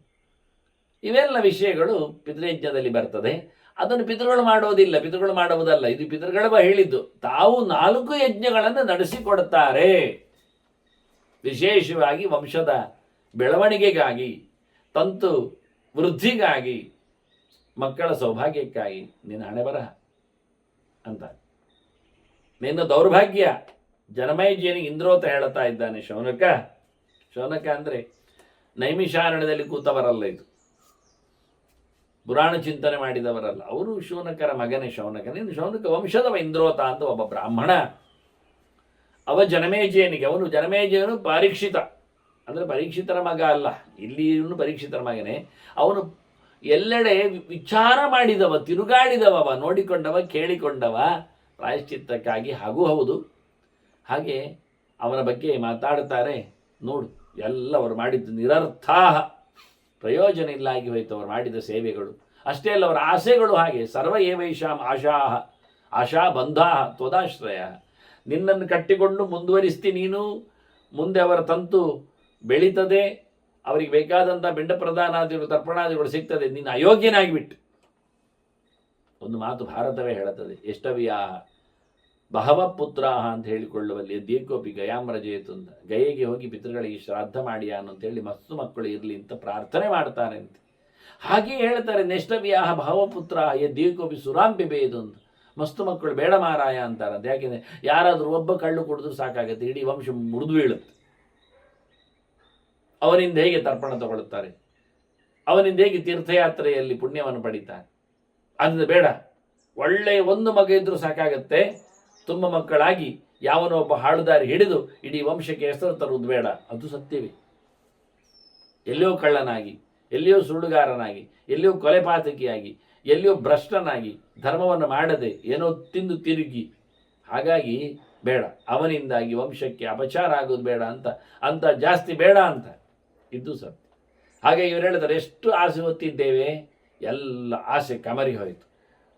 ಇವೆಲ್ಲ ವಿಷಯಗಳು ಪಿತೃಯಜ್ಞದಲ್ಲಿ ಬರ್ತದೆ. ಅದನ್ನು ಪಿತೃಗಳು ಮಾಡೋದಿಲ್ಲ, ಪಿತೃಗಳು ಮಾಡುವುದಲ್ಲ. ಇದು ಪಿತೃಗಳ ಹೇಳಿದ್ದು. ತಾವು 4 ಯಜ್ಞಗಳನ್ನು ನಡೆಸಿಕೊಡುತ್ತಾರೆ. ವಿಶೇಷವಾಗಿ ವಂಶದ ಬೆಳವಣಿಗೆಗಾಗಿ, ತಂತು ವೃದ್ಧಿಗಾಗಿ, ಮಕ್ಕಳ ಸೌಭಾಗ್ಯಕ್ಕಾಗಿ. ನಿನ್ನ ಹಣೆ ಬರಹ ಅಂತ, ನಿನ್ನ ದೌರ್ಭಾಗ್ಯ. ಜನಮೇಜಯನಿಗೆ ಇಂದ್ರೋತ ಹೇಳ್ತಾ ಇದ್ದಾನೆ ಶೌನಕ. ಶೌನಕ ಅಂದರೆ ನೈಮಿಷಾರಣ್ಯದಲ್ಲಿ ಕೂತವರಲ್ಲ, ಇದು ಪುರಾಣ ಚಿಂತನೆ ಮಾಡಿದವರಲ್ಲ. ಅವರು ಶೌನಕರ ಮಗನೇ ಶೌನಕ. ನೀನು ಶೌನಕ ವಂಶದವ ಇಂದ್ರೋತ ಅಂತ ಒಬ್ಬ ಬ್ರಾಹ್ಮಣ. ಅವ ಜನಮೇಜಯನಿಗೆ, ಅವನು ಜನಮೇಜಯನು ಪರೀಕ್ಷಿತ ಅಂದರೆ ಪರೀಕ್ಷಿತರ ಮಗ ಅಲ್ಲ, ಇಲ್ಲಿ ಇವನು ಪರೀಕ್ಷಿತರ ಮಗನೇ. ಅವನು ಎಲ್ಲೆಡೆ ವಿಚಾರ ಮಾಡಿದವ, ತಿರುಗಾಡಿದವ, ನೋಡಿಕೊಂಡವ, ಕೇಳಿಕೊಂಡವ, ಪ್ರಾಯಶ್ಚಿತ್ತಕ್ಕಾಗಿ ಹಾಗೂ ಹೌದು. ಹಾಗೆ ಅವನ ಬಗ್ಗೆ ಮಾತಾಡ್ತಾರೆ. ನೋಡು, ಎಲ್ಲ ಅವರು ಮಾಡಿದ್ದು ನಿರರ್ಥಾಹ, ಪ್ರಯೋಜನ ಇಲ್ಲ ಆಗಿ ಹೋಯಿತು ಅವರು ಮಾಡಿದ ಸೇವೆಗಳು. ಅಷ್ಟೇ ಅಲ್ಲ, ಅವರ ಆಸೆಗಳು ಹಾಗೆ. ಸರ್ವ ಏವೈಷಾಂ ಆಶಾಹ ಆಶಾ ಬಂಧಾಹ ತ್ವದಾಶ್ರಯ. ನಿನ್ನನ್ನು ಕಟ್ಟಿಕೊಂಡು ಮುಂದುವರಿಸ್ತಿ ನೀನು, ಮುಂದೆ ಅವರ ತಂತು ಬೆಳೀತದೆ, ಅವರಿಗೆ ಬೇಕಾದಂಥ ಪಿಂಡ ಪ್ರದಾನಾದಿಗಳು, ತರ್ಪಣಾದಿಗಳು ಸಿಗ್ತದೆ, ನೀನು ಅಯೋಗ್ಯನಾಗಿಬಿಟ್ಟು. ಒಂದು ಮಾತು ಭಾರತವೇ ಹೇಳುತ್ತದೆ, ಎಷ್ಟವಿಯಾಹ ಬಹವ ಪುತ್ರಾಹ ಅಂತ ಹೇಳಿಕೊಳ್ಳುವಲ್ಲಿ ದೇಕೋಪಿ ಗಯಾಮ್ರಜೇತು ಅಂತ. ಗಯೆಗೆ ಹೋಗಿ ಪಿತೃಗಳಿಗೆ ಶ್ರಾದ್ದ ಮಾಡಿಯಾನು ಅಂತೇಳಿ ಮಸ್ತು ಮಕ್ಕಳು ಇರಲಿ ಅಂತ ಪ್ರಾರ್ಥನೆ ಮಾಡ್ತಾರೆ ಅಂತ. ಹಾಗೆ ಹೇಳ್ತಾರೆ, ನೆಷ್ಟವ್ಯಾಹ ಭಾವಪುತ್ರ ದೇಕೋಪಿ ಸುರಾಂಪಿ ಬೇದು ಅಂತ. ಮಸ್ತು ಮಕ್ಕಳು ಬೇಡ ಮಾರಾಯ ಅಂತಾರಂತೆ. ಯಾಕೆಂದರೆ ಯಾರಾದರೂ ಒಬ್ಬ ಕಳ್ಳು ಕುಡಿದ್ರು ಸಾಕಾಗುತ್ತೆ, ಇಡೀ ವಂಶ ಮುರಿದು ಬೀಳುತ್ತೆ. ಅವನಿಂದ ಹೇಗೆ ತರ್ಪಣ ತಗೊಳ್ಳುತ್ತಾರೆ, ಅವನಿಂದ ಹೇಗೆ ತೀರ್ಥಯಾತ್ರೆಯಲ್ಲಿ ಪುಣ್ಯವನ್ನು ಪಡಿತಾರೆ. ಅದರಿಂದ ಬೇಡ, ಒಳ್ಳೆಯ ಒಂದು ಮಗ ಇದ್ರೂ ಸಾಕಾಗತ್ತೆ. ತುಂಬ ಮಕ್ಕಳಾಗಿ ಯಾವನೋ ಒಬ್ಬ ಹಾಳುದಾರಿ ಹಿಡಿದು ಇಡೀ ವಂಶಕ್ಕೆ ಹೆಸರು ತರುವುದು ಬೇಡ. ಅದು ಸತ್ಯವೇ. ಎಲ್ಲಿಯೋ ಕಳ್ಳನಾಗಿ, ಎಲ್ಲಿಯೋ ಸುಳ್ಳುಗಾರನಾಗಿ, ಎಲ್ಲಿಯೋ ಕೊಲೆಪಾತಕಿಯಾಗಿ, ಎಲ್ಲಿಯೋ ಭ್ರಷ್ಟನಾಗಿ, ಧರ್ಮವನ್ನು ಮಾಡದೆ ಏನೋ ತಿಂದು ತಿರುಗಿ, ಹಾಗಾಗಿ ಬೇಡ, ಅವನಿಂದಾಗಿ ವಂಶಕ್ಕೆ ಅಪಚಾರ ಆಗೋದು ಬೇಡ ಅಂತ ಜಾಸ್ತಿ ಬೇಡ ಅಂತ ಇದ್ದು ಸತ್ಯ. ಹಾಗೆ ಇವರು ಹೇಳ್ತಾರೆ, ಎಷ್ಟು ಆಸೆ ಹೊತ್ತಿದ್ದೇವೆ, ಎಲ್ಲ ಆಸೆ ಕಮರಿ ಹೋಯಿತು.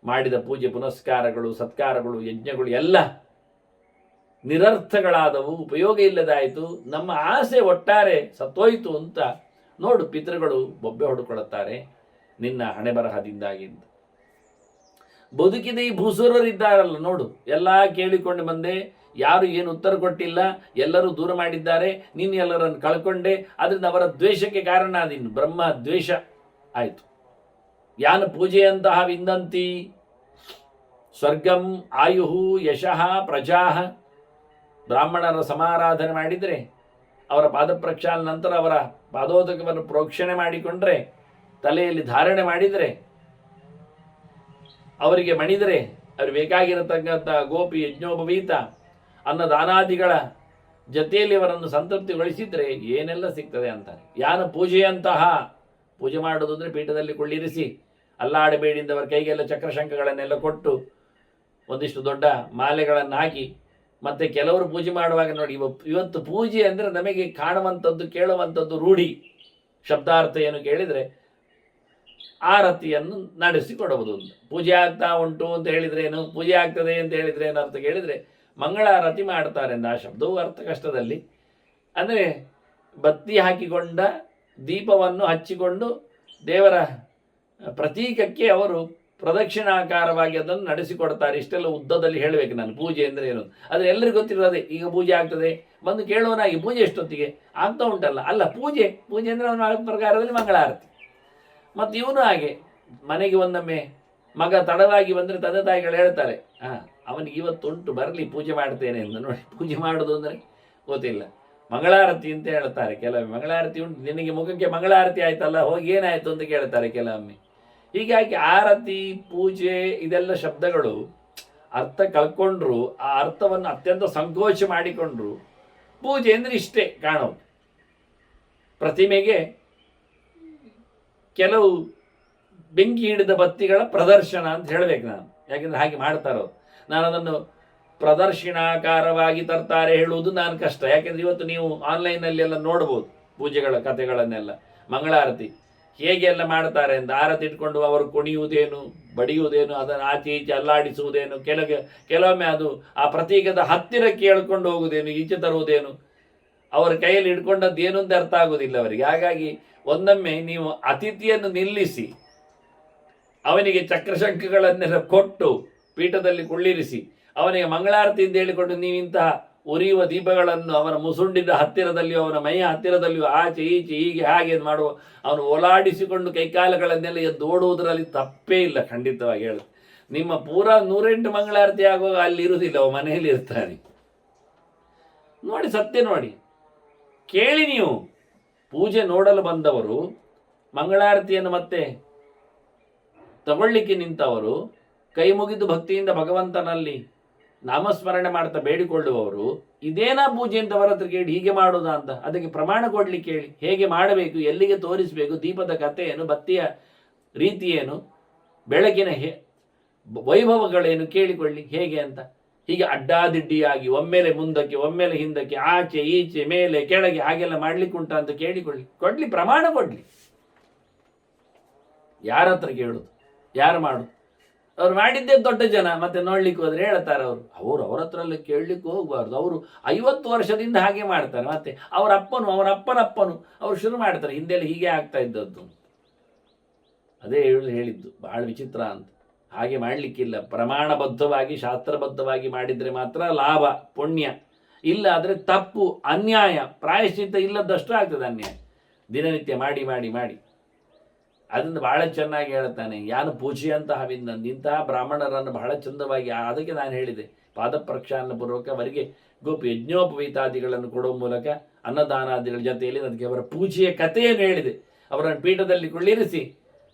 ಮಾಡಿದ ಪೂಜೆ ಪುನಸ್ಕಾರಗಳು, ಸತ್ಕಾರಗಳು, ಯಜ್ಞಗಳು ಎಲ್ಲ ನಿರರ್ಥಗಳಾದವು, ಉಪಯೋಗ ಇಲ್ಲದಾಯಿತು. ನಮ್ಮ ಆಸೆ ಒಟ್ಟಾರೆ ಸತ್ತೋಯ್ತು ಅಂತ ನೋಡು. ಪಿತೃಗಳು ಬೊಬ್ಬೆ ಹೊಡ್ಕೊಳ್ಳುತ್ತಾರೆ ನಿನ್ನ ಹಣೆ ಬರಹದಿಂದಾಗಿ. ಬದುಕಿದ ಈ ಭೂಸುರರಿದ್ದಾರಲ್ಲ ನೋಡು, ಎಲ್ಲ ಕೇಳಿಕೊಂಡು ಬಂದೆ, ಯಾರು ಏನು ಉತ್ತರ ಕೊಟ್ಟಿಲ್ಲ, ಎಲ್ಲರೂ ದೂರ ಮಾಡಿದ್ದಾರೆ, ನೀನು ಎಲ್ಲರನ್ನು ಕಳ್ಕೊಂಡೆ. ಅದರಿಂದ ಅವರ ದ್ವೇಷಕ್ಕೆ ಕಾರಣ ಅದಿನ್ನು ಬ್ರಹ್ಮ ದ್ವೇಷ ಆಯಿತು. ಯಾನ ಪೂಜೆಯಂತಹ ವಿಂದಂತಿ ಸ್ವರ್ಗಂ ಆಯುಹು ಯಶಃ ಪ್ರಜಾಹ. ಬ್ರಾಹ್ಮಣರ ಸಮಾರಾಧನೆ ಮಾಡಿದರೆ, ಅವರ ಪಾದ ಪ್ರಕ್ಷಾಲ ನಂತರ ಅವರ ಪಾದೋದಕವನ್ನು ಪ್ರೋಕ್ಷಣೆ ಮಾಡಿಕೊಂಡ್ರೆ, ತಲೆಯಲ್ಲಿ ಧಾರಣೆ ಮಾಡಿದರೆ, ಅವರಿಗೆ ಮಣಿದರೆ, ಅವ್ರಿಗೆ ಬೇಕಾಗಿರತಕ್ಕಂಥ ಗೋಪಿ ಯಜ್ಞೋಪವೀತ ಅನ್ನದಾನಾದಿಗಳ ಜೊತೆಯಲ್ಲಿ ಅವರನ್ನು ಸಂತೃಪ್ತಿಗೊಳಿಸಿದರೆ ಏನೆಲ್ಲ ಸಿಗ್ತದೆ ಅಂತಾರೆ. ಯಾನ ಪೂಜೆಯಂತಹ, ಪೂಜೆ ಮಾಡೋದು ಅಂದರೆ ಪೀಠದಲ್ಲಿ ಕೊಳ್ಳಿರಿಸಿ ಅಲ್ಲಾಡಬೇಡಿಂದವರ ಕೈಗೆಲ್ಲ ಚಕ್ರಶಂಖಗಳನ್ನೆಲ್ಲ ಕೊಟ್ಟು ಒಂದಿಷ್ಟು ದೊಡ್ಡ ಮಾಲೆಗಳನ್ನು ಹಾಕಿ ಮತ್ತೆ ಕೆಲವರು ಪೂಜೆ ಮಾಡುವಾಗ ನೋಡಿ, ಇವತ್ತು ಪೂಜೆ ಅಂದರೆ ನಮಗೆ ಕಾಣುವಂಥದ್ದು ಕೇಳುವಂಥದ್ದು ರೂಢಿ. ಶಬ್ದಾರ್ಥ ಏನು ಕೇಳಿದರೆ ಆರತಿಯನ್ನು ನಡೆಸಿಕೊಡುವುದು ಅಂತ. ಪೂಜೆ ಆಗ್ತಾ ಉಂಟು ಅಂತ ಹೇಳಿದ್ರೆ ಏನು, ಪೂಜೆ ಆಗ್ತದೆ ಅಂತ ಹೇಳಿದ್ರೆ ಏನು ಅರ್ಥ ಕೇಳಿದರೆ ಮಂಗಳಾರತಿ ಮಾಡ್ತಾರೆ ಅಂತ. ಆ ಶಬ್ದವು ಅರ್ಥ ಕಷ್ಟದಲ್ಲಿ ಅಂದರೆ ಬತ್ತಿ ಹಾಕಿಕೊಂಡ ದೀಪವನ್ನು ಹಚ್ಚಿಕೊಂಡು ದೇವರ ಪ್ರತೀಕಕ್ಕೆ ಅವರು ಪ್ರದಕ್ಷಿಣಾಕಾರವಾಗಿ ಅದನ್ನು ನಡೆಸಿಕೊಡ್ತಾರೆ. ಇಷ್ಟೆಲ್ಲ ಉದ್ದದಲ್ಲಿ ಹೇಳಬೇಕು ನಾನು ಪೂಜೆ ಅಂದರೆ ಏನು. ಆದರೆ ಎಲ್ಲರಿಗೂ ಗೊತ್ತಿರೋದೆ, ಈಗ ಪೂಜೆ ಆಗ್ತದೆ ಬಂದು ಕೇಳುವನಾಗಿ ಪೂಜೆ ಎಷ್ಟೊತ್ತಿಗೆ ಆಗ್ತಾ ಉಂಟಲ್ಲ, ಅಲ್ಲ ಪೂಜೆ ಅಂದರೆ ಅವನ ಪ್ರಕಾರದಲ್ಲಿ ಮಂಗಳಾರತಿ. ಮತ್ತು ಇವನು ಹಾಗೆ ಮನೆಗೆ ಒಂದೊಮ್ಮೆ ಮಗ ತಡವಾಗಿ ಬಂದರೆ ತಂದೆ ತಾಯಿಗಳು ಹೇಳ್ತಾರೆ, ಅವನಿಗೆ ಇವತ್ತುಂಟು ಬರಲಿ ಪೂಜೆ ಮಾಡ್ತೇನೆ ಅಂತ. ನೋಡಿ, ಪೂಜೆ ಮಾಡೋದು ಅಂದರೆ ಗೊತ್ತಿಲ್ಲ, ಮಂಗಳಾರತಿ ಅಂತ ಹೇಳ್ತಾರೆ ಕೆಲವೊಮ್ಮೆ. ಮಂಗಳಾರತಿ ಉಂಟು, ನಿನಗೆ ಮುಖಕ್ಕೆ ಮಂಗಳಾರತಿ ಆಯ್ತಲ್ಲ, ಹೋಗಿ ಏನಾಯ್ತು ಅಂತ ಕೇಳ್ತಾರೆ ಕೆಲವೊಮ್ಮೆ. ಹೀಗಾಗಿ ಆರತಿ, ಪೂಜೆ ಇದೆಲ್ಲ ಶಬ್ದಗಳು ಅರ್ಥ ಕಳ್ಕೊಂಡ್ರು, ಆ ಅರ್ಥವನ್ನು ಅತ್ಯಂತ ಸಂಕೋಚ ಮಾಡಿಕೊಂಡ್ರು. ಪೂಜೆ ಅಂದರೆ ಇಷ್ಟೇ ಕಾಣೋದು. ಪ್ರತಿಮೆಗೆ ಕೆಲವು ಬೆಂಕಿ ಹಿಡಿದ ಬತ್ತಿಗಳ ಪ್ರದರ್ಶನ ಅಂತ ಹೇಳಬೇಕು ನಾನು, ಯಾಕೆಂದರೆ ಹಾಗೆ ಮಾಡ್ತಾರೋ. ನಾನು ಅದನ್ನು ಪ್ರದರ್ಶನಾಕಾರವಾಗಿ ತರ್ತಾರೆ ಹೇಳುವುದು ನಾನು ಕಷ್ಟ. ಯಾಕೆಂದರೆ ಇವತ್ತು ನೀವು ಆನ್ಲೈನಲ್ಲಿ ಎಲ್ಲ ನೋಡ್ಬೋದು ಪೂಜೆಗಳ ಕಥೆಗಳನ್ನೆಲ್ಲ. ಮಂಗಳಾರತಿ ಹೇಗೆ ಎಲ್ಲ ಮಾಡ್ತಾರೆ ಅಂತ, ಆರತಿ ಇಟ್ಕೊಂಡು ಅವರು ಕುಣಿಯುವುದೇನು, ಬಡಿಯುವುದೇನು, ಅದನ್ನು ಆಚೆ ಈಚೆ ಅಲ್ಲಾಡಿಸುವುದೇನು, ಕೆಲವೊಮ್ಮೆ ಅದು ಆ ಪ್ರತೀಕದ ಹತ್ತಿರಕ್ಕೆ ಹೇಳ್ಕೊಂಡು ಹೋಗುವುದೇನು, ಈಚೆ ತರುವುದೇನು, ಅವರ ಕೈಯಲ್ಲಿ ಇಟ್ಕೊಂಡದ್ದು ಏನು ಅಂತ ಅರ್ಥ ಆಗುವುದಿಲ್ಲ ಅವರಿಗೆ. ಹಾಗಾಗಿ ಒಂದೊಮ್ಮೆ ನೀವು ಅತಿಥಿಯನ್ನು ನಿಲ್ಲಿಸಿ ಅವನಿಗೆ ಚಕ್ರಶಂಖಗಳನ್ನೆಲ್ಲ ಕೊಟ್ಟು ಪೀಠದಲ್ಲಿ ಕುಳ್ಳಿರಿಸಿ ಅವನಿಗೆ ಮಂಗಳಾರತಿ ಅಂತ ಹೇಳಿಕೊಂಡು ನೀವಿಂತಹ ಉರಿಯುವ ದೀಪಗಳನ್ನು ಅವನ ಮುಸುಂಡಿದ ಹತ್ತಿರದಲ್ಲಿಯೂ ಅವನ ಮೈಯ ಹತ್ತಿರದಲ್ಲಿಯೂ ಆಚೆ ಈಚೆ ಹೀಗೆ ಹಾಗೆ ಮಾಡುವ, ಅವನು ಓಲಾಡಿಸಿಕೊಂಡು ಕೈಕಾಲುಗಳನ್ನೆಲ್ಲ ಎದ್ದು ಓಡುವುದರಲ್ಲಿ ತಪ್ಪೇ ಇಲ್ಲ. ಖಂಡಿತವಾಗಿ ಹೇಳುದು, ನಿಮ್ಮ ಪೂರಾ 108 ಮಂಗಳಾರತಿ ಆಗುವಾಗ ಅಲ್ಲಿ ಇರುವುದಿಲ್ಲ, ಅವ ಮನೆಯಲ್ಲಿ ಇರ್ತಾನೆ. ನೋಡಿ, ಸತ್ಯ ನೋಡಿ, ಕೇಳಿ ನೀವು. ಪೂಜೆ ನೋಡಲು ಬಂದವರು, ಮಂಗಳಾರತಿಯನ್ನು ಮತ್ತೆ ತಗೊಳ್ಳಿಕ್ಕೆ ನಿಂತವರು, ಕೈ ಮುಗಿದು ಭಕ್ತಿಯಿಂದ ಭಗವಂತನಲ್ಲಿ ನಾಮಸ್ಮರಣೆ ಮಾಡ್ತಾ ಬೇಡಿಕೊಳ್ಳುವವರು, ಇದೇನಾ ಪೂಜೆ ಅಂತ ಅವರ ಹತ್ರ ಕೇಳಿ, ಹೀಗೆ ಮಾಡೋದಾ ಅಂತ ಅದಕ್ಕೆ ಪ್ರಮಾಣ ಕೊಡ್ಲಿಕ್ಕೆ ಹೇಳಿ, ಹೇಗೆ ಮಾಡಬೇಕು, ಎಲ್ಲಿಗೆ ತೋರಿಸಬೇಕು, ದೀಪದ ಕಥೆ ಏನು, ಬತ್ತಿಯ ರೀತಿ ಏನು, ಬೆಳಕಿನ ವೈಭವಗಳೇನು ಕೇಳಿಕೊಳ್ಳಿ ಹೇಗೆ ಅಂತ. ಹೀಗೆ ಅಡ್ಡಾದಿಡ್ಡಿಯಾಗಿ ಒಮ್ಮೆಲೆ ಮುಂದಕ್ಕೆ ಒಮ್ಮೆಲೆ ಹಿಂದಕ್ಕೆ ಆಚೆ ಈಚೆ ಮೇಲೆ ಕೆಳಗೆ ಹಾಗೆಲ್ಲ ಮಾಡ್ಲಿಕ್ಕೆ ಉಂಟಾ ಅಂತ ಕೊಡ್ಲಿ, ಪ್ರಮಾಣ ಕೊಡ್ಲಿ. ಯಾರ ಹತ್ರ ಕೇಳುದು, ಯಾರು ಮಾಡುದು? ಅವ್ರು ಮಾಡಿದ್ದೇ ದೊಡ್ಡ ಜನ. ಮತ್ತೆ ನೋಡ್ಲಿಕ್ಕೆ ಹೋದ್ರೆ ಹೇಳ್ತಾರೆ ಅವ್ರ ಹತ್ರ ಎಲ್ಲ ಕೇಳಲಿಕ್ಕೆ ಹೋಗಬಾರ್ದು, ಅವರು 50 ವರ್ಷದಿಂದ ಹಾಗೆ ಮಾಡ್ತಾರೆ. ಮತ್ತೆ ಅವರ ಅಪ್ಪನಪ್ಪನು ಅವ್ರು ಶುರು ಮಾಡ್ತಾರೆ, ಹಿಂದೆಲ್ಲ ಹೀಗೆ ಆಗ್ತಾ ಇದ್ದದ್ದು. ಅದೇ ಹೇಳಿದ್ದು ಬಹಳ ವಿಚಿತ್ರ ಅಂತ. ಹಾಗೆ ಮಾಡಲಿಕ್ಕಿಲ್ಲ. ಪ್ರಮಾಣಬದ್ಧವಾಗಿ ಶಾಸ್ತ್ರಬದ್ಧವಾಗಿ ಮಾಡಿದರೆ ಮಾತ್ರ ಲಾಭ, ಪುಣ್ಯ. ಇಲ್ಲ ಆದರೆ ತಪ್ಪು, ಅನ್ಯಾಯ, ಪ್ರಾಯಶ್ಚಿತ್ತ ಇಲ್ಲದಷ್ಟು ಆಗ್ತದೆ ಅನ್ಯಾಯ. ದಿನನಿತ್ಯ ಮಾಡಿ ಮಾಡಿ ಮಾಡಿ ಅದನ್ನು ಬಹಳ ಚೆನ್ನಾಗಿ ಹೇಳ್ತಾನೆ. ಯಾನು ಪೂಜೆಯಂತಹ ಇಂತಹ ಬ್ರಾಹ್ಮಣರನ್ನು ಬಹಳ ಚಂದವಾಗಿ, ಅದಕ್ಕೆ ನಾನು ಹೇಳಿದೆ, ಪಾದ ಪ್ರಕ್ಷಾಲನ ಪೂರ್ವಕ ಅವರಿಗೆ ಗೋಪಿ ಯಜ್ಞೋಪವೀತಾದಿಗಳನ್ನು ಕೊಡುವ ಮೂಲಕ ಅನ್ನದಾನಾದಿಗಳ ಜೊತೆಯಲ್ಲಿ ಅದಕ್ಕೆ ಅವರ ಪೂಜೆಯ ಕಥೆಯನ್ನು ಹೇಳಿದೆ. ಅವರನ್ನು ಪೀಠದಲ್ಲಿ ಕುಳ್ಳಿರಿಸಿ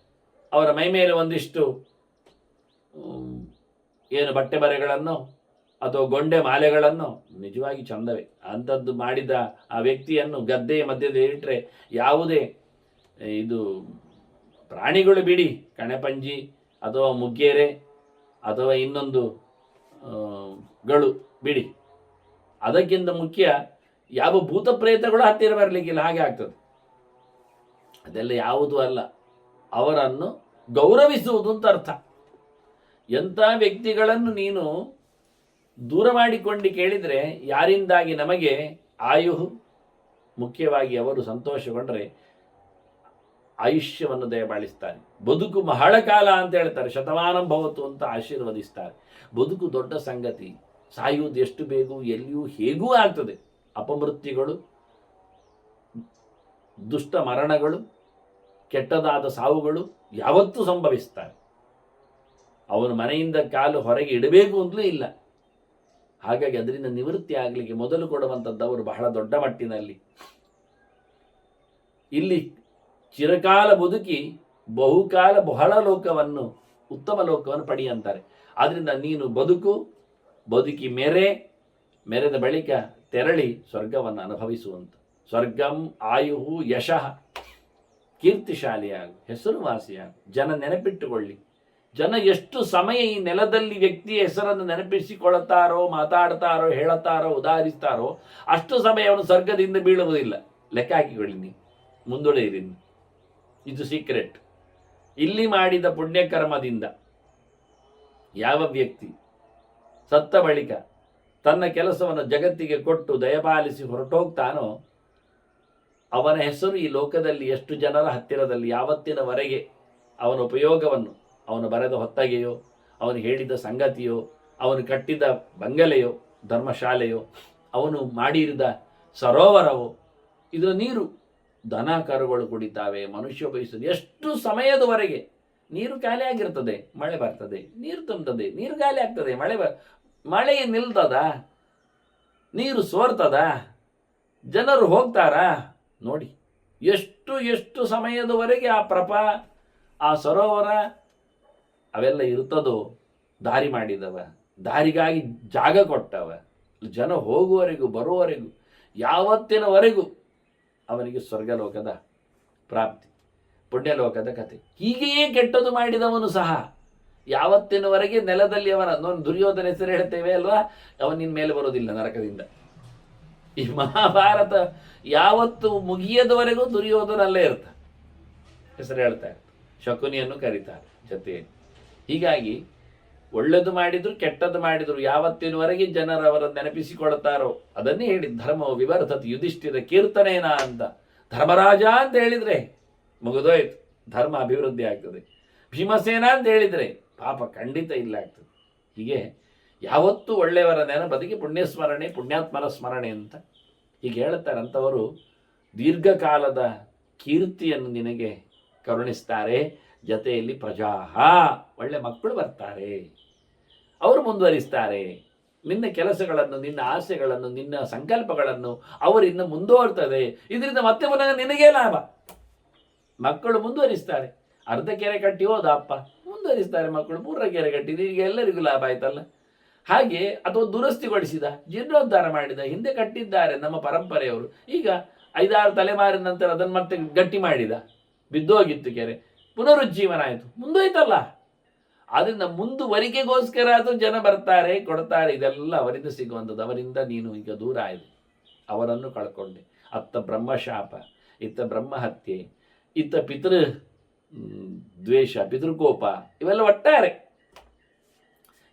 ಅವರ ಮೈ ಮೇಲೆ ಒಂದಿಷ್ಟು ಏನು ಬಟ್ಟೆ ಬರೆಗಳನ್ನು ಅಥವಾ ಗೊಂಡೆ ಮಾಲೆಗಳನ್ನು, ನಿಜವಾಗಿ ಚಂದವೇ ಅಂಥದ್ದು ಮಾಡಿದ ಆ ವ್ಯಕ್ತಿಯನ್ನು ಗದ್ದೆಯ ಮಧ್ಯದಲ್ಲಿ ಇಟ್ಟರೆ ಯಾವುದೇ ಇದು ಪ್ರಾಣಿಗಳು ಬಿಡಿ, ಕಣೆಪಂಜಿ ಅಥವಾ ಮುಗ್ಗೇರೆ ಅಥವಾ ಇನ್ನೊಂದು ಗಳು ಬಿಡಿ, ಅದಕ್ಕಿಂತ ಮುಖ್ಯ ಯಾವ ಭೂತ ಪ್ರೇತಗಳು ಹತ್ತಿರ ಬರಲಿಕ್ಕಿಲ್ಲ, ಹಾಗೆ ಆಗ್ತದೆ. ಅದೆಲ್ಲ ಯಾವುದೂ ಅಲ್ಲ, ಅವರನ್ನು ಗೌರವಿಸುವುದು ಅಂತ ಅರ್ಥ. ಎಂಥ ವ್ಯಕ್ತಿಗಳನ್ನು ನೀನು ದೂರ ಮಾಡಿಕೊಂಡು ಕೇಳಿದರೆ, ಯಾರಿಂದಾಗಿ ನಮಗೆ ಆಯು, ಮುಖ್ಯವಾಗಿ ಅವರು ಸಂತೋಷಗೊಂಡ್ರೆ ಆಯುಷ್ಯವನ್ನು ದಯಪಾಲಿಸ್ತಾರೆ. ಬದುಕು ಬಹಳ ಕಾಲ ಅಂತ ಹೇಳ್ತಾರೆ, ಶತಮಾನಂ ಭವತು ಅಂತ ಆಶೀರ್ವದಿಸ್ತಾರೆ. ಬದುಕು ದೊಡ್ಡ ಸಂಗತಿ, ಸಾಯುವುದು ಎಷ್ಟು ಬೇಕು, ಎಲ್ಲಿಯೂ ಹೇಗೂ ಆಗ್ತದೆ. ಅಪಮೃತ್ಯುಗಳು, ದುಷ್ಟ ಮರಣಗಳು, ಕೆಟ್ಟದಾದ ಸಾವುಗಳು ಯಾವತ್ತೂ ಸಂಭವಿಸ್ತಾರೆ. ಅವನು ಮನೆಯಿಂದ ಕಾಲು ಹೊರಗೆ ಇಡಬೇಕು ಅಂತಲೂ ಇಲ್ಲ. ಹಾಗಾಗಿ ಅದರಿಂದ ನಿವೃತ್ತಿ ಆಗಲಿಕ್ಕೆ ಮೊದಲು ಕೊಡುವಂಥದ್ದು ಅವರು ಬಹಳ ದೊಡ್ಡ ಮಟ್ಟಿನಲ್ಲಿ. ಇಲ್ಲಿ ಚಿರಕಾಲ ಬದುಕಿ ಬಹುಕಾಲ ಬಹಳ ಲೋಕವನ್ನು, ಉತ್ತಮ ಲೋಕವನ್ನು ಪಡೆಯಂತಾರೆ. ಆದ್ದರಿಂದ ನೀನು ಬದುಕಿ ಮೆರೆದ ಬಳಿಕ ತೆರಳಿ ಸ್ವರ್ಗವನ್ನು ಅನುಭವಿಸುವಂತ. ಸ್ವರ್ಗಂ ಆಯುಹು ಯಶಃ, ಕೀರ್ತಿಶಾಲಿಯಾಗು, ಹೆಸರುವಾಸಿಯಾಗು, ಜನ ನೆನಪಿಟ್ಟುಕೊಳ್ಳಿ. ಜನ ಎಷ್ಟು ಸಮಯ ಈ ನೆಲದಲ್ಲಿ ವ್ಯಕ್ತಿಯ ಹೆಸರನ್ನು ನೆನಪಿಸಿಕೊಳ್ಳುತ್ತಾರೋ, ಮಾತಾಡ್ತಾರೋ, ಹೇಳುತ್ತಾರೋ, ಉದಾಹರಿಸ್ತಾರೋ ಅಷ್ಟು ಸಮಯ ಅವನು ಸ್ವರ್ಗದಿಂದ ಬೀಳುವುದಿಲ್ಲ. ಲೆಕ್ಕ ಹಾಕಿಕೊಳ್ಳಿ, ನೀವು ಮುಂದುವರೆಯಿರಿ. ಇದು ಸೀಕ್ರೆಟ್. ಇಲ್ಲಿ ಮಾಡಿದ ಪುಣ್ಯಕರ್ಮದಿಂದ ಯಾವ ವ್ಯಕ್ತಿ ಸತ್ತ ಬಳಿಕ ತನ್ನ ಕೆಲಸವನ್ನು ಜಗತ್ತಿಗೆ ಕೊಟ್ಟು ದಯಪಾಲಿಸಿ ಹೊರಟೋಗ್ತಾನೋ ಅವನ ಹೆಸರು ಈ ಲೋಕದಲ್ಲಿ ಎಷ್ಟು ಜನರ ಹತ್ತಿರದಲ್ಲಿ ಯಾವತ್ತಿನವರೆಗೆ ಅವನ ಉಪಯೋಗವನ್ನು, ಅವನು ಬರೆದ ಹೊತ್ತಗೆಯೋ, ಅವನು ಹೇಳಿದ ಸಂಗತಿಯೋ, ಅವನು ಕಟ್ಟಿದ ಬಂಗಲೆಯೋ, ಧರ್ಮಶಾಲೆಯೋ, ಅವನು ಮಾಡಿರಿದ ಸರೋವರವೋ, ಇದರ ನೀರು ದನ ಕರುಗಳು ಕುಡಿತಾವೆ, ಮನುಷ್ಯ ಬಯಸುತ್ತದೆ. ಎಷ್ಟು ಸಮಯದವರೆಗೆ ನೀರು ಖಾಲಿ ಆಗಿರ್ತದೆ, ಮಳೆ ಬರ್ತದೆ, ನೀರು ತುಂಬುತ್ತದೆ, ನೀರು ಖಾಲಿ ಆಗ್ತದೆ, ಮಳೆ ನಿಲ್ತದ, ನೀರು ಸೋರ್ತದ, ಜನರು ಹೋಗ್ತಾರಾ? ನೋಡಿ ಎಷ್ಟು ಎಷ್ಟು ಸಮಯದವರೆಗೆ ಆ ಸರೋವರ ಅವೆಲ್ಲ ಇರ್ತದೋ. ದಾರಿ ಮಾಡಿದವ, ದಾರಿಗಾಗಿ ಜಾಗ ಕೊಟ್ಟವ, ಜನ ಹೋಗುವವರೆಗೂ ಬರುವವರೆಗೂ ಯಾವತ್ತಿನವರೆಗೂ ಅವನಿಗೆ ಸ್ವರ್ಗಲೋಕದ ಪ್ರಾಪ್ತಿ, ಪುಣ್ಯಲೋಕದ ಕಥೆ. ಹೀಗೆಯೇ ಕೆಟ್ಟದು ಮಾಡಿದವನು ಸಹ ಯಾವತ್ತಿನವರೆಗೆ ನೆಲದಲ್ಲಿ ಅವನ ದುರ್ಯೋಧನ ಹೆಸರು ಹೇಳ್ತೇವೆ ಅಲ್ವಾ, ಅವನಿನ ಮೇಲೆ ಬರೋದಿಲ್ಲ ನರಕದಿಂದ. ಈ ಮಹಾಭಾರತ ಯಾವತ್ತು ಮುಗಿಯದವರೆಗೂ ದುರ್ಯೋಧನಲ್ಲೇ ಇರ್ತಾರೆ, ಹೆಸರು ಹೇಳ್ತಾ ಇರ್ತಾರೆ, ಶಕುನಿಯನ್ನು ಕರೀತಾರೆ ಜೊತೆಯಲ್ಲಿ. ಹೀಗಾಗಿ ಒಳ್ಳೆದು ಮಾಡಿದ್ರು ಕೆಟ್ಟದ್ದು ಮಾಡಿದ್ರು ಯಾವತ್ತಿನವರೆಗೆ ಜನರು ಅವರನ್ನು ನೆನಪಿಸಿಕೊಳ್ತಾರೋ ಅದನ್ನೇ ಹೇಳಿ ಧರ್ಮವು ವಿವರ್ತತೆ ಯುಧಿಷ್ಠಿರ ಕೀರ್ತನೇನ ಅಂತ. ಧರ್ಮರಾಜ ಅಂತ ಹೇಳಿದ್ರೆ ಮುಗಿದೋಯ್ತು, ಧರ್ಮ ಅಭಿವೃದ್ಧಿ ಆಗ್ತದೆ. ಭೀಮಸೇನ ಅಂತ ಹೇಳಿದರೆ ಪಾಪ ಖಂಡಿತ ಇಲ್ಲ ಆಗ್ತದೆ. ಹೀಗೆ ಯಾವತ್ತೂ ಒಳ್ಳೆಯವರ ನೆನಪದಿಗೆ ಪುಣ್ಯಸ್ಮರಣೆ, ಪುಣ್ಯಾತ್ಮರ ಸ್ಮರಣೆ ಅಂತ ಹೀಗೆ ಹೇಳ್ತಾರೆ. ಅಂಥವರು ದೀರ್ಘಕಾಲದ ಕೀರ್ತಿಯನ್ನು ನಿನಗೆ ಕರುಣಿಸ್ತಾರೆ. ಜೊತೆಯಲ್ಲಿ ಪ್ರಜಾಹ, ಒಳ್ಳೆ ಮಕ್ಕಳು ಬರ್ತಾರೆ, ಅವರು ಮುಂದುವರಿಸ್ತಾರೆ. ನಿನ್ನ ಕೆಲಸಗಳನ್ನು, ನಿನ್ನ ಆಸೆಗಳನ್ನು, ನಿನ್ನ ಸಂಕಲ್ಪಗಳನ್ನು ಅವರಿಂದ ಮುಂದುವರ್ತದೆ. ಇದರಿಂದ ಮತ್ತೆ ಪುನಃ ನಿನಗೇ ಲಾಭ. ಮಕ್ಕಳು ಮುಂದುವರಿಸ್ತಾರೆ. ಅರ್ಧ ಕೆರೆ ಕಟ್ಟಿ ಹೋದ ಅಪ್ಪ ಮುಂದುವರಿಸ್ತಾರೆ ಮಕ್ಕಳು, 3 ಕೆರೆ ಕಟ್ಟಿದ, ಈಗ ಎಲ್ಲರಿಗೂ ಲಾಭ ಆಯ್ತಲ್ಲ. ಹಾಗೆ ಅಥವಾ ದುರಸ್ತಿಗೊಳಿಸಿದ, ಜೀರ್ಣೋದ್ಧಾರ ಮಾಡಿದ, ಹಿಂದೆ ಕಟ್ಟಿದ್ದಾರೆ ನಮ್ಮ ಪರಂಪರೆಯವರು, ಈಗ 5-6 ತಲೆಮಾರಿನ ನಂತರ ಅದನ್ನು ಮತ್ತೆ ಗಟ್ಟಿ ಮಾಡಿದ, ಬಿದ್ದೋಗಿತ್ತು ಕೆರೆ, ಪುನರುಜ್ಜೀವನ ಆಯಿತು, ಮುಂದೋಯ್ತಲ್ಲ. ಅದರಿಂದ ಮುಂದುವರಿಕೆಗೋಸ್ಕರ ಅದು ಜನ ಬರ್ತಾರೆ, ಕೊಡ್ತಾರೆ. ಇದೆಲ್ಲ ಅವರಿಂದ ಸಿಗುವಂಥದ್ದು. ಅವರಿಂದ ನೀನು ಈಗ ದೂರ ಆಯಿತು, ಅವರನ್ನು ಕಳ್ಕೊಂಡೆ. ಅತ್ತ ಬ್ರಹ್ಮಶಾಪ, ಇತ್ತ ಬ್ರಹ್ಮಹತ್ಯೆ, ಇತ್ತ ದ್ವೇಷ, ಪಿತೃಕೋಪ, ಇವೆಲ್ಲ ಒಟ್ಟಾರೆ.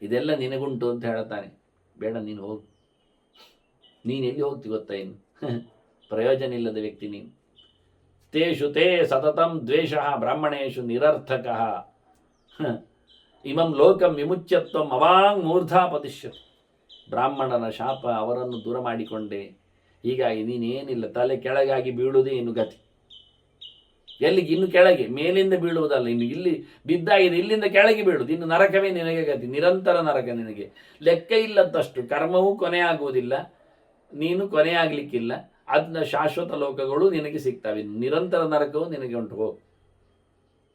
ಇದೆಲ್ಲ ನಿನಗುಂಟು ಅಂತ ಹೇಳ್ತಾನೆ. ಬೇಡ, ನೀನು ಹೋಗು. ನೀನು ಎಲ್ಲಿ ಹೋಗ್ತಿ ಗೊತ್ತಾ? ಇನ್ನು ಪ್ರಯೋಜನ ಇಲ್ಲದ ವ್ಯಕ್ತಿ ನೀನು. ತೇಷು ತೇ ಸತತಂ ದ್ವೇಷ ಬ್ರಾಹ್ಮಣೇಶು ನಿರರ್ಥಕ ಇಮಂ ಲೋಕಂ ವಿಮುಚ್ಯತ್ವಂ ಅವಾಂಗ್ ಮೂರ್ಧಾ ಪತಿಷ್ಯತಿ. ಬ್ರಾಹ್ಮಣನ ಶಾಪ, ಅವರನ್ನು ದೂರ ಮಾಡಿಕೊಂಡೆ. ಹೀಗಾಗಿ ನೀನೇನಿಲ್ಲ, ತಲೆ ಕೆಳಗಾಗಿ ಬೀಳುವುದೇ ಇನ್ನು ಗತಿ. ಎಲ್ಲಿಗೆ? ಇನ್ನು ಕೆಳಗೆ, ಮೇಲಿಂದ ಬೀಳುವುದಲ್ಲ. ಇನ್ನು ಇಲ್ಲಿ ಬಿದ್ದಾಗಿದೆ, ಇಲ್ಲಿಂದ ಕೆಳಗೆ ಬೀಳುವುದು. ಇನ್ನು ನರಕವೇ ನಿನಗೆ ಗತಿ, ನಿರಂತರ ನರಕ ನಿನಗೆ. ಲೆಕ್ಕ ಇಲ್ಲದಷ್ಟು ಕರ್ಮವೂ ಕೊನೆಯಾಗುವುದಿಲ್ಲ, ನೀನು ಕೊನೆಯಾಗಲಿಕ್ಕಿಲ್ಲ. ಅದನ್ನ ಶಾಶ್ವತ ಲೋಕಗಳು ನಿನಗೆ ಸಿಗ್ತವೆ. ನಿರಂತರ ನರಕವು ನಿನಗೆ ಉಂಟು. ಹೋಗು.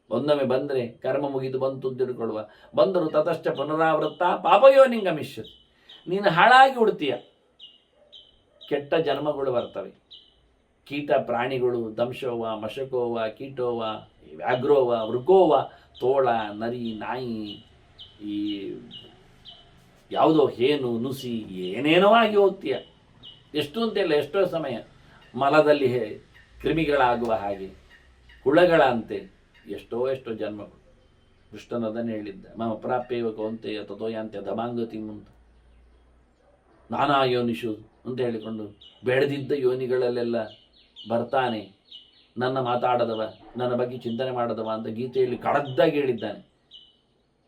ಒಂದೊಮ್ಮೆ ಬಂದರೆ ಕರ್ಮ ಮುಗಿದು ಬಂತು ತಿಳ್ಕೊಳ್ಳುವ, ಬಂದರು ತತಶ್ಚ ಪುನರಾವೃತ್ತ ಪಾಪಯೋನಿಂಗಮಿಷ್ಯತಿ. ನೀನು ಹಾಳಾಗಿ ಉಡ್ತೀಯ, ಕೆಟ್ಟ ಜನ್ಮಗಳು ಬರ್ತವೆ. ಕೀಟ ಪ್ರಾಣಿಗಳು, ದಂಶೋವ, ಮಶಕೋವ, ಕೀಟೋವ, ವ್ಯಾಘ್ರೋವ, ವೃಕೋವ, ತೋಳ, ನರಿ, ನಾಯಿ, ಈ ಯಾವುದೋ ಹೇನು, ನುಸಿ, ಏನೇನೋ ಆಗಿ ಹೋಗ್ತೀಯ. ಎಷ್ಟು ಅಂತೆಲ್ಲ, ಎಷ್ಟೋ ಸಮಯ ಮಲದಲ್ಲಿ ಕ್ರಿಮಿಗಳಾಗುವ ಹಾಗೆ, ಹುಳಗಳಂತೆ ಎಷ್ಟೋ ಜನ್ಮಗಳು. ಕೃಷ್ಣನದನ್ನು ಹೇಳಿದ್ದ, ಮಮ ಪ್ರಾಪ್ಯವ ಕೌಂತೆಯ ತಥೋಯಾಂತ್ಯ ಧಮಾಂಗತಿ ಮುಂತ ನಾನಾ ಯೋನಿಷು ಅಂತ ಹೇಳಿಕೊಂಡು ಬೆಳೆದಿದ್ದ ಯೋನಿಗಳಲ್ಲೆಲ್ಲ ಬರ್ತಾನೆ. ನನ್ನ ಮಾತಾಡದವ, ನನ್ನ ಬಗ್ಗೆ ಚಿಂತನೆ ಮಾಡದವ ಅಂತ ಗೀತೆಯಲ್ಲಿ ಕಡದ್ದಾಗಿ ಹೇಳಿದ್ದಾನೆ.